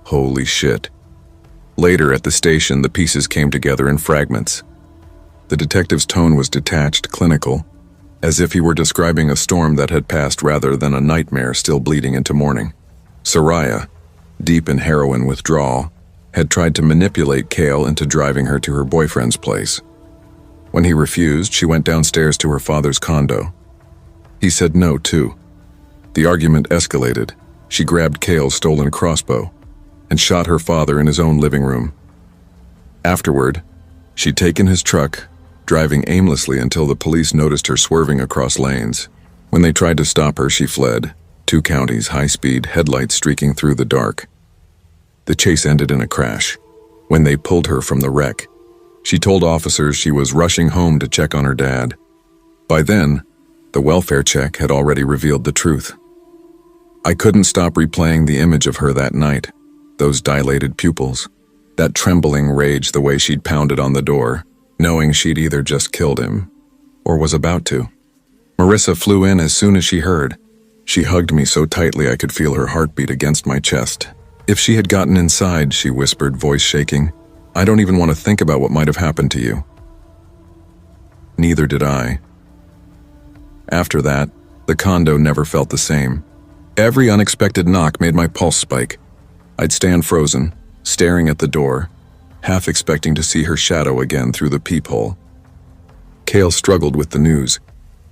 Holy shit. Later at the station, the pieces came together in fragments. The detective's tone was detached, clinical, as if he were describing a storm that had passed rather than a nightmare still bleeding into morning. Soraya, deep in heroin withdrawal, had tried to manipulate Cale into driving her to her boyfriend's place. When he refused, she went downstairs to her father's condo. He said no, too. The argument escalated. She grabbed Cale's stolen crossbow and shot her father in his own living room. Afterward, she'd taken his truck, driving aimlessly until the police noticed her swerving across lanes. When they tried to stop her, she fled. 2 counties, high-speed, headlights streaking through the dark. The chase ended in a crash. When they pulled her from the wreck, she told officers she was rushing home to check on her dad. By then, the welfare check had already revealed the truth. I couldn't stop replaying the image of her that night, those dilated pupils, that trembling rage the way she'd pounded on the door, knowing she'd either just killed him or was about to. Marissa flew in as soon as she heard. She hugged me so tightly I could feel her heartbeat against my chest. If she had gotten inside, she whispered, voice shaking, I don't even want to think about what might have happened to you. Neither did I. After that, the condo never felt the same. Every unexpected knock made my pulse spike. I'd stand frozen, staring at the door, half expecting to see her shadow again through the peephole. Cale struggled with the news.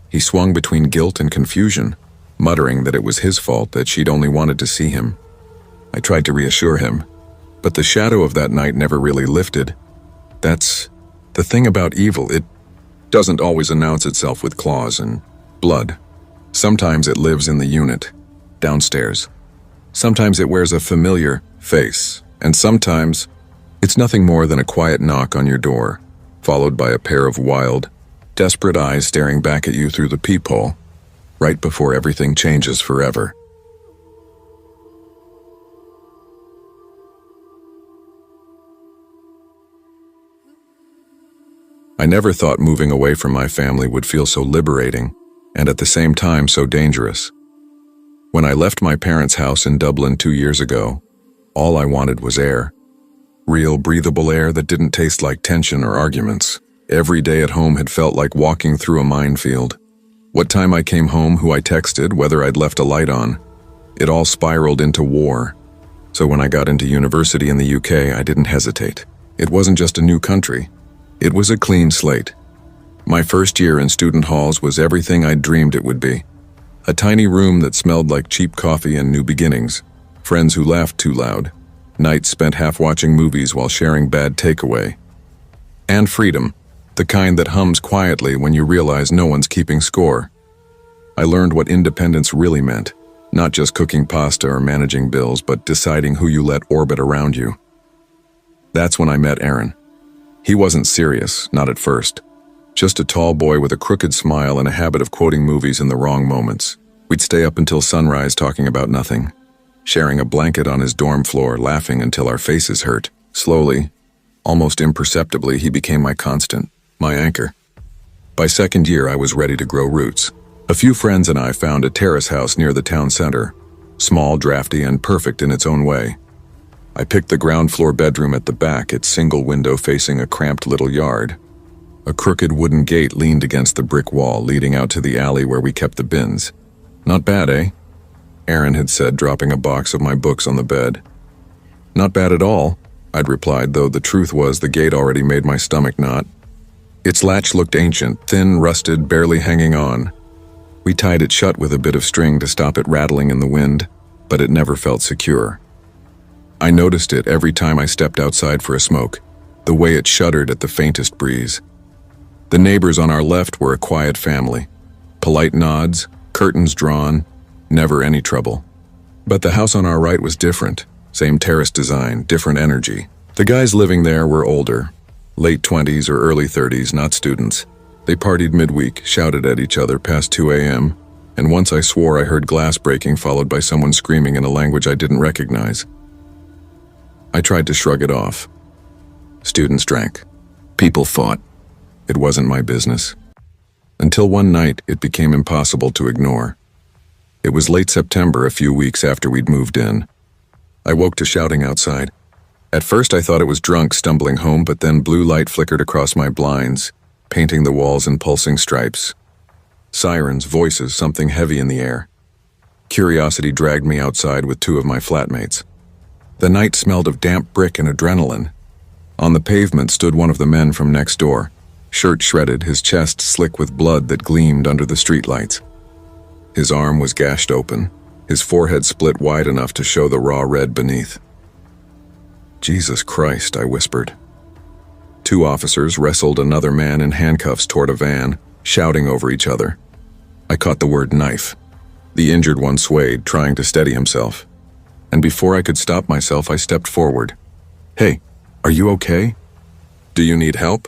He swung between guilt and confusion, muttering that it was his fault that she'd only wanted to see him. I tried to reassure him, but the shadow of that night never really lifted. That's the thing about evil. It doesn't always announce itself with claws and blood. Sometimes it lives in the unit, downstairs. Sometimes it wears a familiar face, and sometimes it's nothing more than a quiet knock on your door, followed by a pair of wild, desperate eyes staring back at you through the peephole, right before everything changes forever. I never thought moving away from my family would feel so liberating, and at the same time so dangerous. When I left my parents' house in Dublin 2 years ago, all I wanted was air. Real, breathable air that didn't taste like tension or arguments. Every day at home had felt like walking through a minefield. What time I came home, who I texted, whether I'd left a light on. It all spiraled into war. So when I got into university in the UK, I didn't hesitate. It wasn't just a new country. It was a clean slate. My first year in student halls was everything I'd dreamed it would be. A tiny room that smelled like cheap coffee and new beginnings. Friends who laughed too loud. Nights spent half watching movies while sharing bad takeaway. And freedom, the kind that hums quietly when you realize no one's keeping score. I learned what independence really meant, not just cooking pasta or managing bills, but deciding who you let orbit around you. That's when I met Aaron. He wasn't serious, not at first. Just a tall boy with a crooked smile and a habit of quoting movies in the wrong moments. We'd stay up until sunrise talking about nothing. sharing a blanket on his dorm floor, laughing until our faces hurt. Slowly, almost imperceptibly, he became my constant, my anchor. By second year, I was ready to grow roots. A few friends and I found a terrace house near the town center, small, drafty, and perfect in its own way. I picked the ground floor bedroom at the back, its single window facing a cramped little yard. A crooked wooden gate leaned against the brick wall, leading out to the alley where we kept the bins. Not bad, eh? Aaron had said, dropping a box of my books on the bed. Not bad at all, I'd replied, though the truth was the gate already made my stomach knot. Its latch looked ancient, thin, rusted, barely hanging on. We tied it shut with a bit of string to stop it rattling in the wind, but it never felt secure. I noticed it every time I stepped outside for a smoke, the way it shuddered at the faintest breeze. The neighbors on our left were a quiet family. Polite nods, curtains drawn, never any trouble. But the house on our right was different. Same terrace design, different energy. The guys living there were older, late 20s or early 30s, not students. They partied midweek, shouted at each other past 2 a.m., and once I swore I heard glass breaking followed by someone screaming in a language I didn't recognize. I tried to shrug it off. Students drank. People fought. It wasn't my business. Until one night, it became impossible to ignore. It was late September, a few weeks after we'd moved in. I woke to shouting outside. At first I thought it was drunk stumbling home, but then blue light flickered across my blinds, painting the walls in pulsing stripes. Sirens, voices, something heavy in the air. Curiosity dragged me outside with two of my flatmates. The night smelled of damp brick and adrenaline. On the pavement stood one of the men from next door, shirt shredded, his chest slick with blood that gleamed under the streetlights. His arm was gashed open, his forehead split wide enough to show the raw red beneath. Jesus Christ, I whispered. Two officers wrestled another man in handcuffs toward a van, shouting over each other. I caught the word knife. The injured one swayed, trying to steady himself. And before I could stop myself, I stepped forward. Hey, are you okay? Do you need help?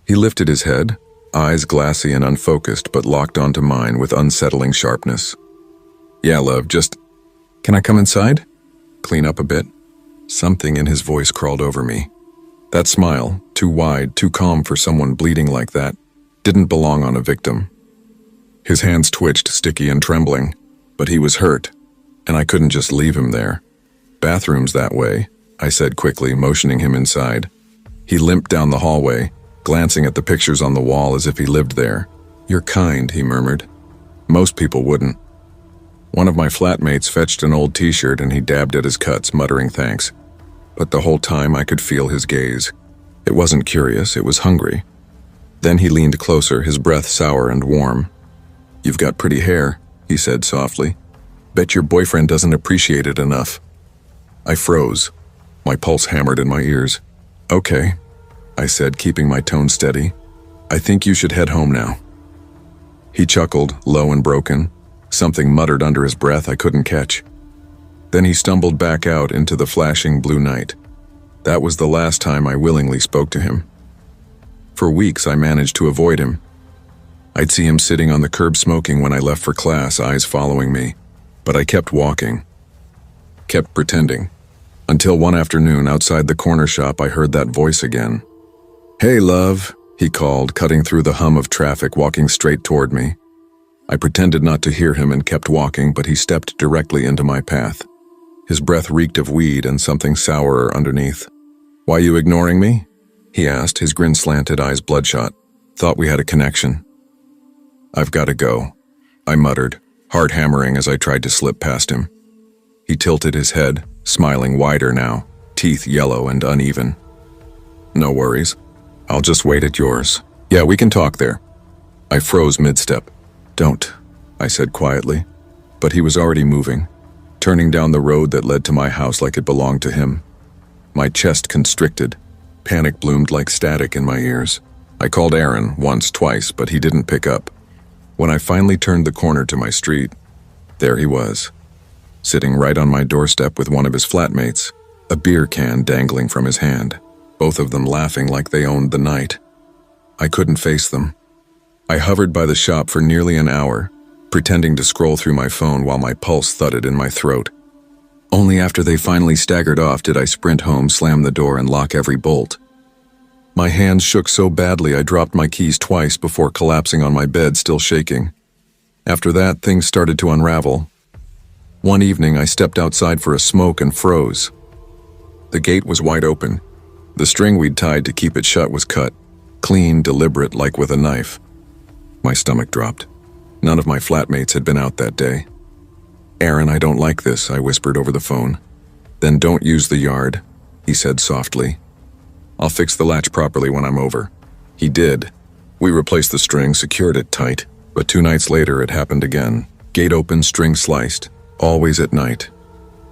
He lifted his head, eyes glassy and unfocused, but locked onto mine with unsettling sharpness. Yeah, love, can I come inside? Clean up a bit? Something in his voice crawled over me. That smile, too wide, too calm for someone bleeding like that, didn't belong on a victim. His hands twitched, sticky and trembling, but he was hurt, and I couldn't just leave him there. Bathroom's that way, I said quickly, motioning him inside. He limped down the hallway, glancing at the pictures on the wall as if he lived there. You're kind, he murmured. Most people wouldn't. One of my flatmates fetched an old t-shirt and he dabbed at his cuts, muttering thanks. But the whole time I could feel his gaze. It wasn't curious, it was hungry. Then he leaned closer, his breath sour and warm. You've got pretty hair, he said softly. Bet your boyfriend doesn't appreciate it enough. I froze. My pulse hammered in my ears. Okay, I said, keeping my tone steady. I think you should head home now. He chuckled, low and broken, something muttered under his breath I couldn't catch. Then he stumbled back out into the flashing blue night. That was the last time I willingly spoke to him. For weeks I managed to avoid him. I'd see him sitting on the curb smoking when I left for class, eyes following me. But I kept walking. Kept pretending. Until one afternoon outside the corner shop I heard that voice again. Hey, love, he called, cutting through the hum of traffic, walking straight toward me. I pretended not to hear him and kept walking, but he stepped directly into my path. His breath reeked of weed and something sourer underneath. Why you ignoring me? He asked, his grin slanted, eyes bloodshot. Thought we had a connection. I've got to go, I muttered, heart hammering as I tried to slip past him. He tilted his head, smiling wider now, teeth yellow and uneven. No worries. I'll just wait at yours. Yeah, we can talk there. I froze mid-step. Don't, I said quietly. But he was already moving, turning down the road that led to my house like it belonged to him. My chest constricted. Panic bloomed like static in my ears. I called Aaron once, twice, but he didn't pick up. When I finally turned the corner to my street, there he was, sitting right on my doorstep with one of his flatmates, a beer can dangling from his hand, both of them laughing like they owned the night. I couldn't face them. I hovered by the shop for nearly an hour, pretending to scroll through my phone while my pulse thudded in my throat. Only after they finally staggered off did I sprint home, slam the door, and lock every bolt. My hands shook so badly I dropped my keys twice before collapsing on my bed, still shaking. After that, things started to unravel. One evening, I stepped outside for a smoke and froze. The gate was wide open. The string we'd tied to keep it shut was cut, clean, deliberate, like with a knife. My stomach dropped. None of my flatmates had been out that day. "Aaron, I don't like this," I whispered over the phone. "Then don't use the yard," he said softly. "I'll fix the latch properly when I'm over." He did. We replaced the string, secured it tight, but 2 nights later it happened again. Gate open, string sliced, always at night.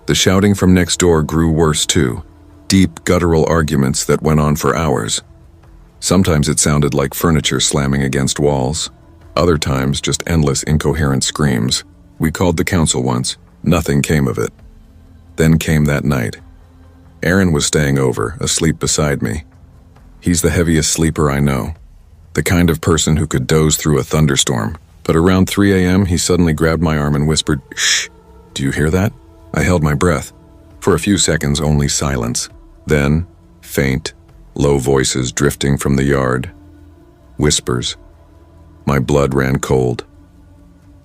The shouting from next door grew worse too. Deep, guttural arguments that went on for hours. Sometimes it sounded like furniture slamming against walls. Other times, just endless, incoherent screams. We called the council once. Nothing came of it. Then came that night. Aaron was staying over, asleep beside me. He's the heaviest sleeper I know. The kind of person who could doze through a thunderstorm. But around 3 a.m., he suddenly grabbed my arm and whispered, "Shh, do you hear that?" I held my breath. For a few seconds, only silence. Then, faint, low voices drifting from the yard. Whispers. My blood ran cold.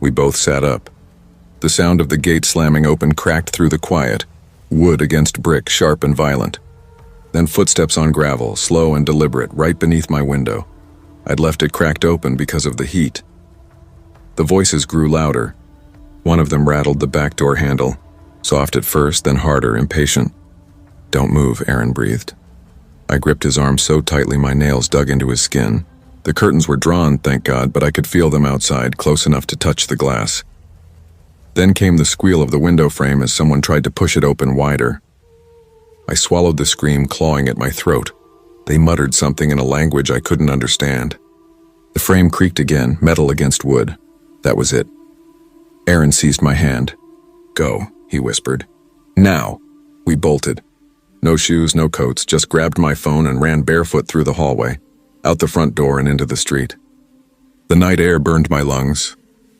We both sat up. The sound of the gate slamming open cracked through the quiet. Wood against brick, sharp and violent. Then footsteps on gravel, slow and deliberate, right beneath my window. I'd left it cracked open because of the heat. The voices grew louder. One of them rattled the back door handle. Soft at first, then harder, impatient. "Don't move," Aaron breathed. I gripped his arm so tightly my nails dug into his skin. The curtains were drawn, thank God, but I could feel them outside, close enough to touch the glass. Then came the squeal of the window frame as someone tried to push it open wider. I swallowed the scream, clawing at my throat. They muttered something in a language I couldn't understand. The frame creaked again, metal against wood. That was it. Aaron seized my hand. "Go," he whispered. "Now." We bolted. No shoes, no coats, just grabbed my phone and ran barefoot through the hallway, out the front door and into the street. The night air burned my lungs.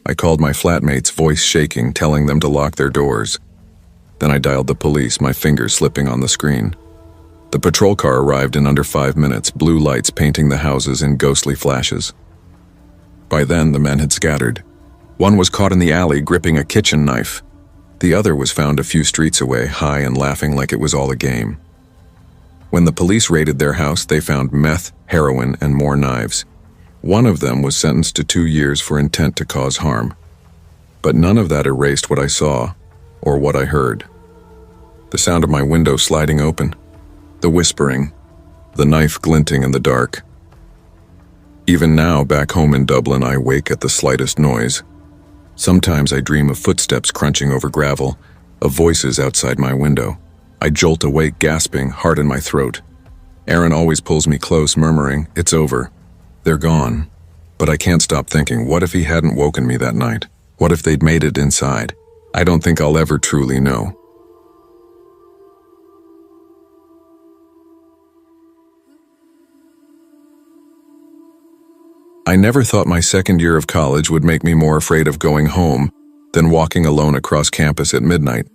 I called my flatmates, voice shaking, telling them to lock their doors. Then I dialed the police, my fingers slipping on the screen. The patrol car arrived in under 5 minutes, blue lights painting the houses in ghostly flashes. By then, the men had scattered. One was caught in the alley gripping a kitchen knife. The other was found a few streets away, high and laughing like it was all a game. When the police raided their house, they found meth, heroin, and more knives. One of them was sentenced to 2 years for intent to cause harm. But none of that erased what I saw, or what I heard. The sound of my window sliding open, the whispering, the knife glinting in the dark. Even now, back home in Dublin, I wake at the slightest noise. Sometimes I dream of footsteps crunching over gravel, of voices outside my window. I jolt awake, gasping, heart in my throat. Aaron always pulls me close, murmuring, "It's over. They're gone." But I can't stop thinking, what if he hadn't woken me that night? What if they'd made it inside? I don't think I'll ever truly know. I never thought my second year of college would make me more afraid of going home than walking alone across campus at midnight.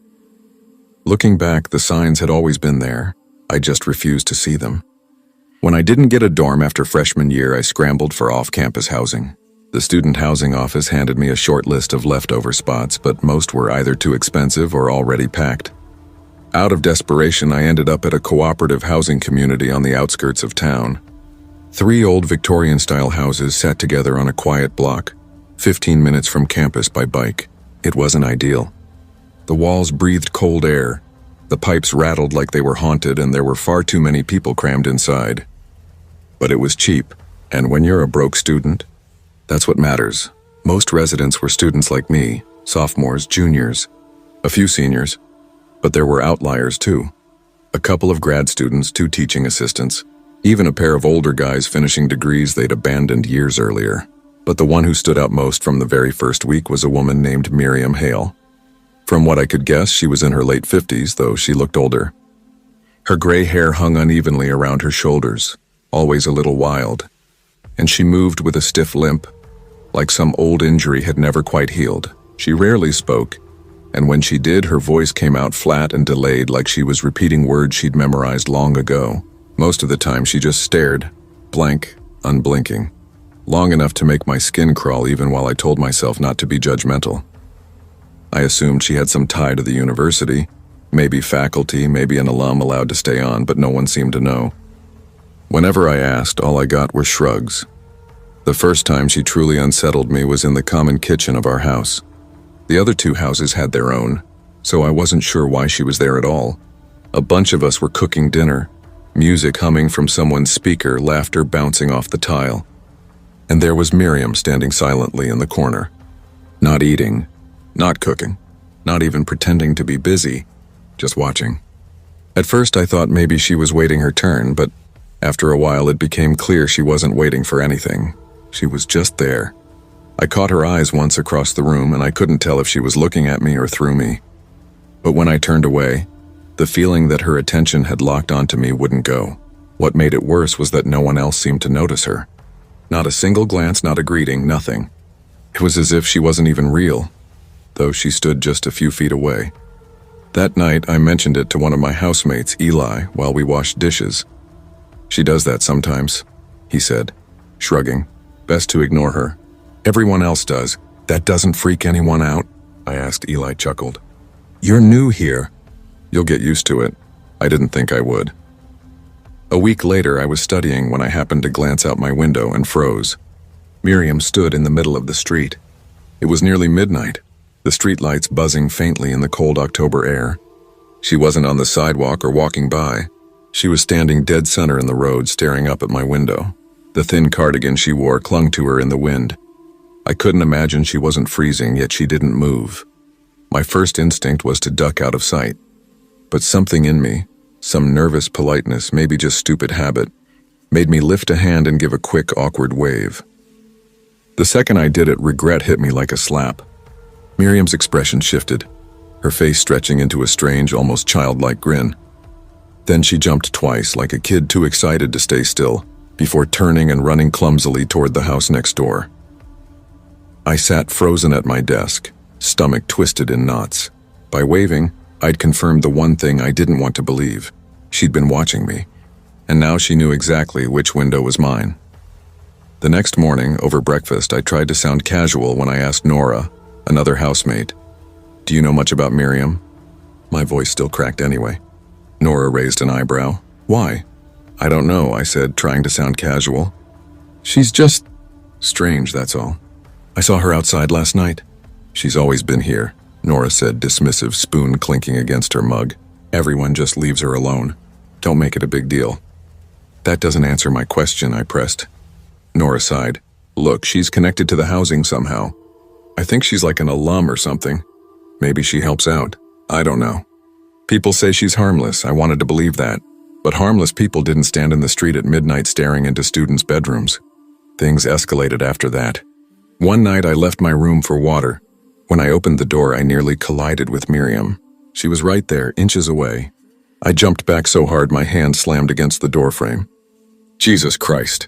Looking back, the signs had always been there. I just refused to see them. When I didn't get a dorm after freshman year, I scrambled for off-campus housing. The student housing office handed me a short list of leftover spots, but most were either too expensive or already packed. Out of desperation, I ended up at a cooperative housing community on the outskirts of town. 3 old Victorian-style houses sat together on a quiet block, 15 minutes from campus by bike. It wasn't ideal. The walls breathed cold air. The pipes rattled like they were haunted, and there were far too many people crammed inside. But it was cheap, and when you're a broke student, that's what matters. Most residents were students like me, sophomores, juniors, a few seniors, but there were outliers too. A couple of grad students, 2 teaching assistants, even a pair of older guys finishing degrees they'd abandoned years earlier. But the one who stood out most from the very first week was a woman named Miriam Hale. From what I could guess, she was in her late 50s, though she looked older. Her gray hair hung unevenly around her shoulders, always a little wild, and she moved with a stiff limp, like some old injury had never quite healed. She rarely spoke, and when she did, her voice came out flat and delayed, like she was repeating words she'd memorized long ago. Most of the time, she just stared, blank, unblinking, long enough to make my skin crawl even while I told myself not to be judgmental. I assumed she had some tie to the university, maybe faculty, maybe an alum allowed to stay on, but no one seemed to know. Whenever I asked, all I got were shrugs. The first time she truly unsettled me was in the common kitchen of our house. The other two houses had their own, so I wasn't sure why she was there at all. A bunch of us were cooking dinner, music humming from someone's speaker, laughter bouncing off the tile. And there was Miriam standing silently in the corner. Not eating, not cooking, not even pretending to be busy, just watching. At first I thought maybe she was waiting her turn, but after a while it became clear she wasn't waiting for anything. She was just there. I caught her eyes once across the room, and I couldn't tell if she was looking at me or through me. But when I turned away, the feeling that her attention had locked onto me wouldn't go. What made it worse was that no one else seemed to notice her. Not a single glance, not a greeting, nothing. It was as if she wasn't even real, though she stood just a few feet away. That night, I mentioned it to one of my housemates, Eli, while we washed dishes. "She does that sometimes," he said, shrugging. "Best to ignore her. Everyone else does. That doesn't freak anyone out?" I asked. Eli chuckled. "You're new here. You'll get used to it." I didn't think I would. A week later, I was studying when I happened to glance out my window and froze. Miriam stood in the middle of the street. It was nearly midnight, the streetlights buzzing faintly in the cold October air. She wasn't on the sidewalk or walking by. She was standing dead center in the road, staring up at my window. The thin cardigan she wore clung to her in the wind. I couldn't imagine she wasn't freezing, yet she didn't move. My first instinct was to duck out of sight. But something in me, some nervous politeness, maybe just stupid habit, made me lift a hand and give a quick, awkward wave. The second I did it, regret hit me like a slap. Miriam's expression shifted, her face stretching into a strange, almost childlike grin. Then she jumped twice, like a kid too excited to stay still, before turning and running clumsily toward the house next door. I sat frozen at my desk, stomach twisted in knots. By waving, I'd confirmed the one thing I didn't want to believe. She'd been watching me, and now she knew exactly which window was mine. The next morning, over breakfast, I tried to sound casual when I asked Nora, another housemate, "Do you know much about Miriam?" My voice still cracked anyway. Nora raised an eyebrow. "Why?" "I don't know," I said, trying to sound casual. "She's just strange, that's all. I saw her outside last night." "She's always been here," Nora said, dismissive, spoon clinking against her mug. "Everyone just leaves her alone. Don't make it a big deal." "That doesn't answer my question," I pressed. Nora sighed. "Look, she's connected to the housing somehow. I think she's like an alum or something. Maybe she helps out. I don't know. People say she's harmless. I wanted to believe that. But harmless people didn't stand in the street at midnight staring into students' bedrooms. Things escalated after that. One night I left my room for water. When I opened the door, I nearly collided with Miriam. She was right there, inches away. I jumped back so hard my hand slammed against the doorframe. Jesus Christ.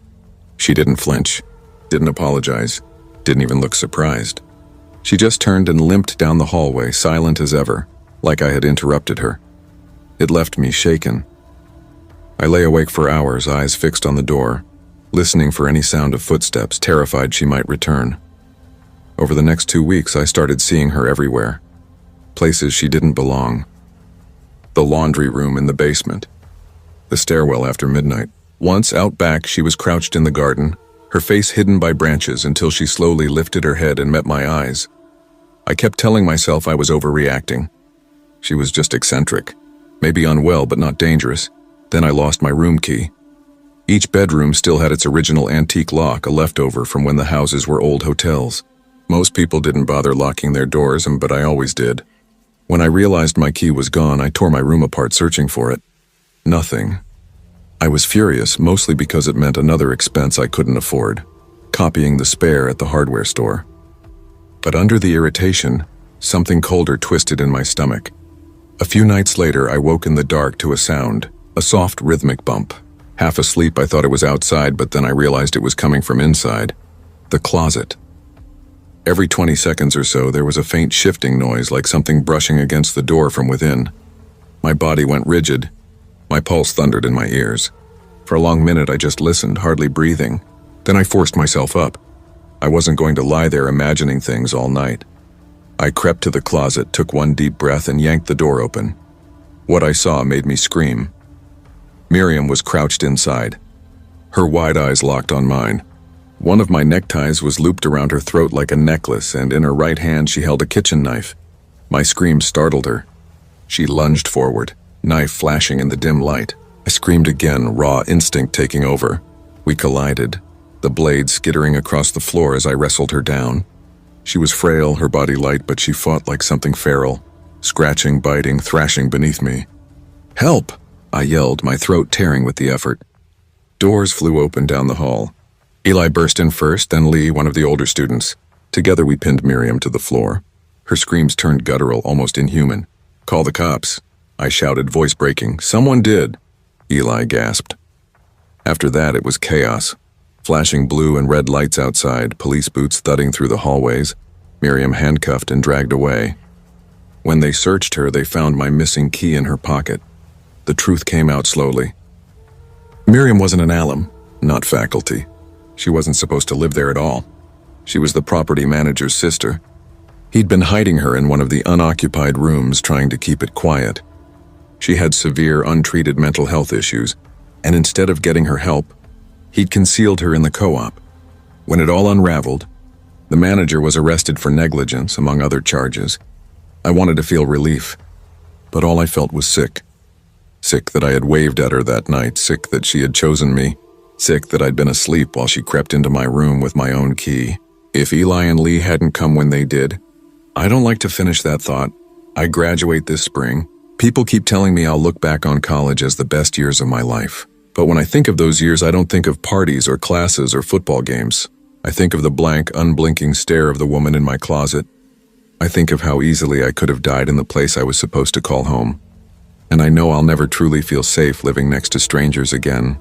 She didn't flinch, didn't apologize, didn't even look surprised. She just turned and limped down the hallway, silent as ever, like I had interrupted her. It left me shaken. I lay awake for hours, eyes fixed on the door, listening for any sound of footsteps, terrified she might return. Over the next 2 weeks, I started seeing her everywhere. Places she didn't belong. The laundry room in the basement. The stairwell after midnight. Once, out back, she was crouched in the garden, her face hidden by branches until she slowly lifted her head and met my eyes. I kept telling myself I was overreacting. She was just eccentric. Maybe unwell, but not dangerous. Then I lost my room key. Each bedroom still had its original antique lock, a leftover from when the houses were old hotels. Most people didn't bother locking their doors, but I always did. When I realized my key was gone, I tore my room apart searching for it. Nothing. I was furious, mostly because it meant another expense I couldn't afford, copying the spare at the hardware store. But under the irritation, something colder twisted in my stomach. A few nights later, I woke in the dark to a sound, a soft rhythmic bump. Half asleep, I thought it was outside, but then I realized it was coming from inside. The closet. Every 20 seconds or so, there was a faint shifting noise like something brushing against the door from within. My body went rigid. My pulse thundered in my ears. For a long minute, I just listened, hardly breathing. Then I forced myself up. I wasn't going to lie there imagining things all night. I crept to the closet, took one deep breath, and yanked the door open. What I saw made me scream. Miriam was crouched inside. Her wide eyes locked on mine. One of my neckties was looped around her throat like a necklace, and in her right hand she held a kitchen knife. My scream startled her. She lunged forward, knife flashing in the dim light. I screamed again, raw instinct taking over. We collided, the blade skittering across the floor as I wrestled her down. She was frail, her body light, but she fought like something feral, scratching, biting, thrashing beneath me. "Help!" I yelled, my throat tearing with the effort. Doors flew open down the hall. Eli burst in first, then Lee, one of the older students. Together we pinned Miriam to the floor. Her screams turned guttural, almost inhuman. "Call the cops," I shouted, voice breaking. "Someone did," Eli gasped. After that, it was chaos. Flashing blue and red lights outside, police boots thudding through the hallways, Miriam handcuffed and dragged away. When they searched her, they found my missing key in her pocket. The truth came out slowly. Miriam wasn't an alum, not faculty. She wasn't supposed to live there at all. She was the property manager's sister. He'd been hiding her in one of the unoccupied rooms, trying to keep it quiet. She had severe, untreated mental health issues, and instead of getting her help, he'd concealed her in the co-op. When it all unraveled, the manager was arrested for negligence, among other charges. I wanted to feel relief, but all I felt was sick. Sick that I had waved at her that night, sick that she had chosen me, sick that I'd been asleep while she crept into my room with my own key. If Eli and Lee hadn't come when they did, I don't like to finish that thought. I graduate this spring. People keep telling me I'll look back on college as the best years of my life. But when I think of those years, I don't think of parties or classes or football games. I think of the blank, unblinking stare of the woman in my closet. I think of how easily I could have died in the place I was supposed to call home. And I know I'll never truly feel safe living next to strangers again.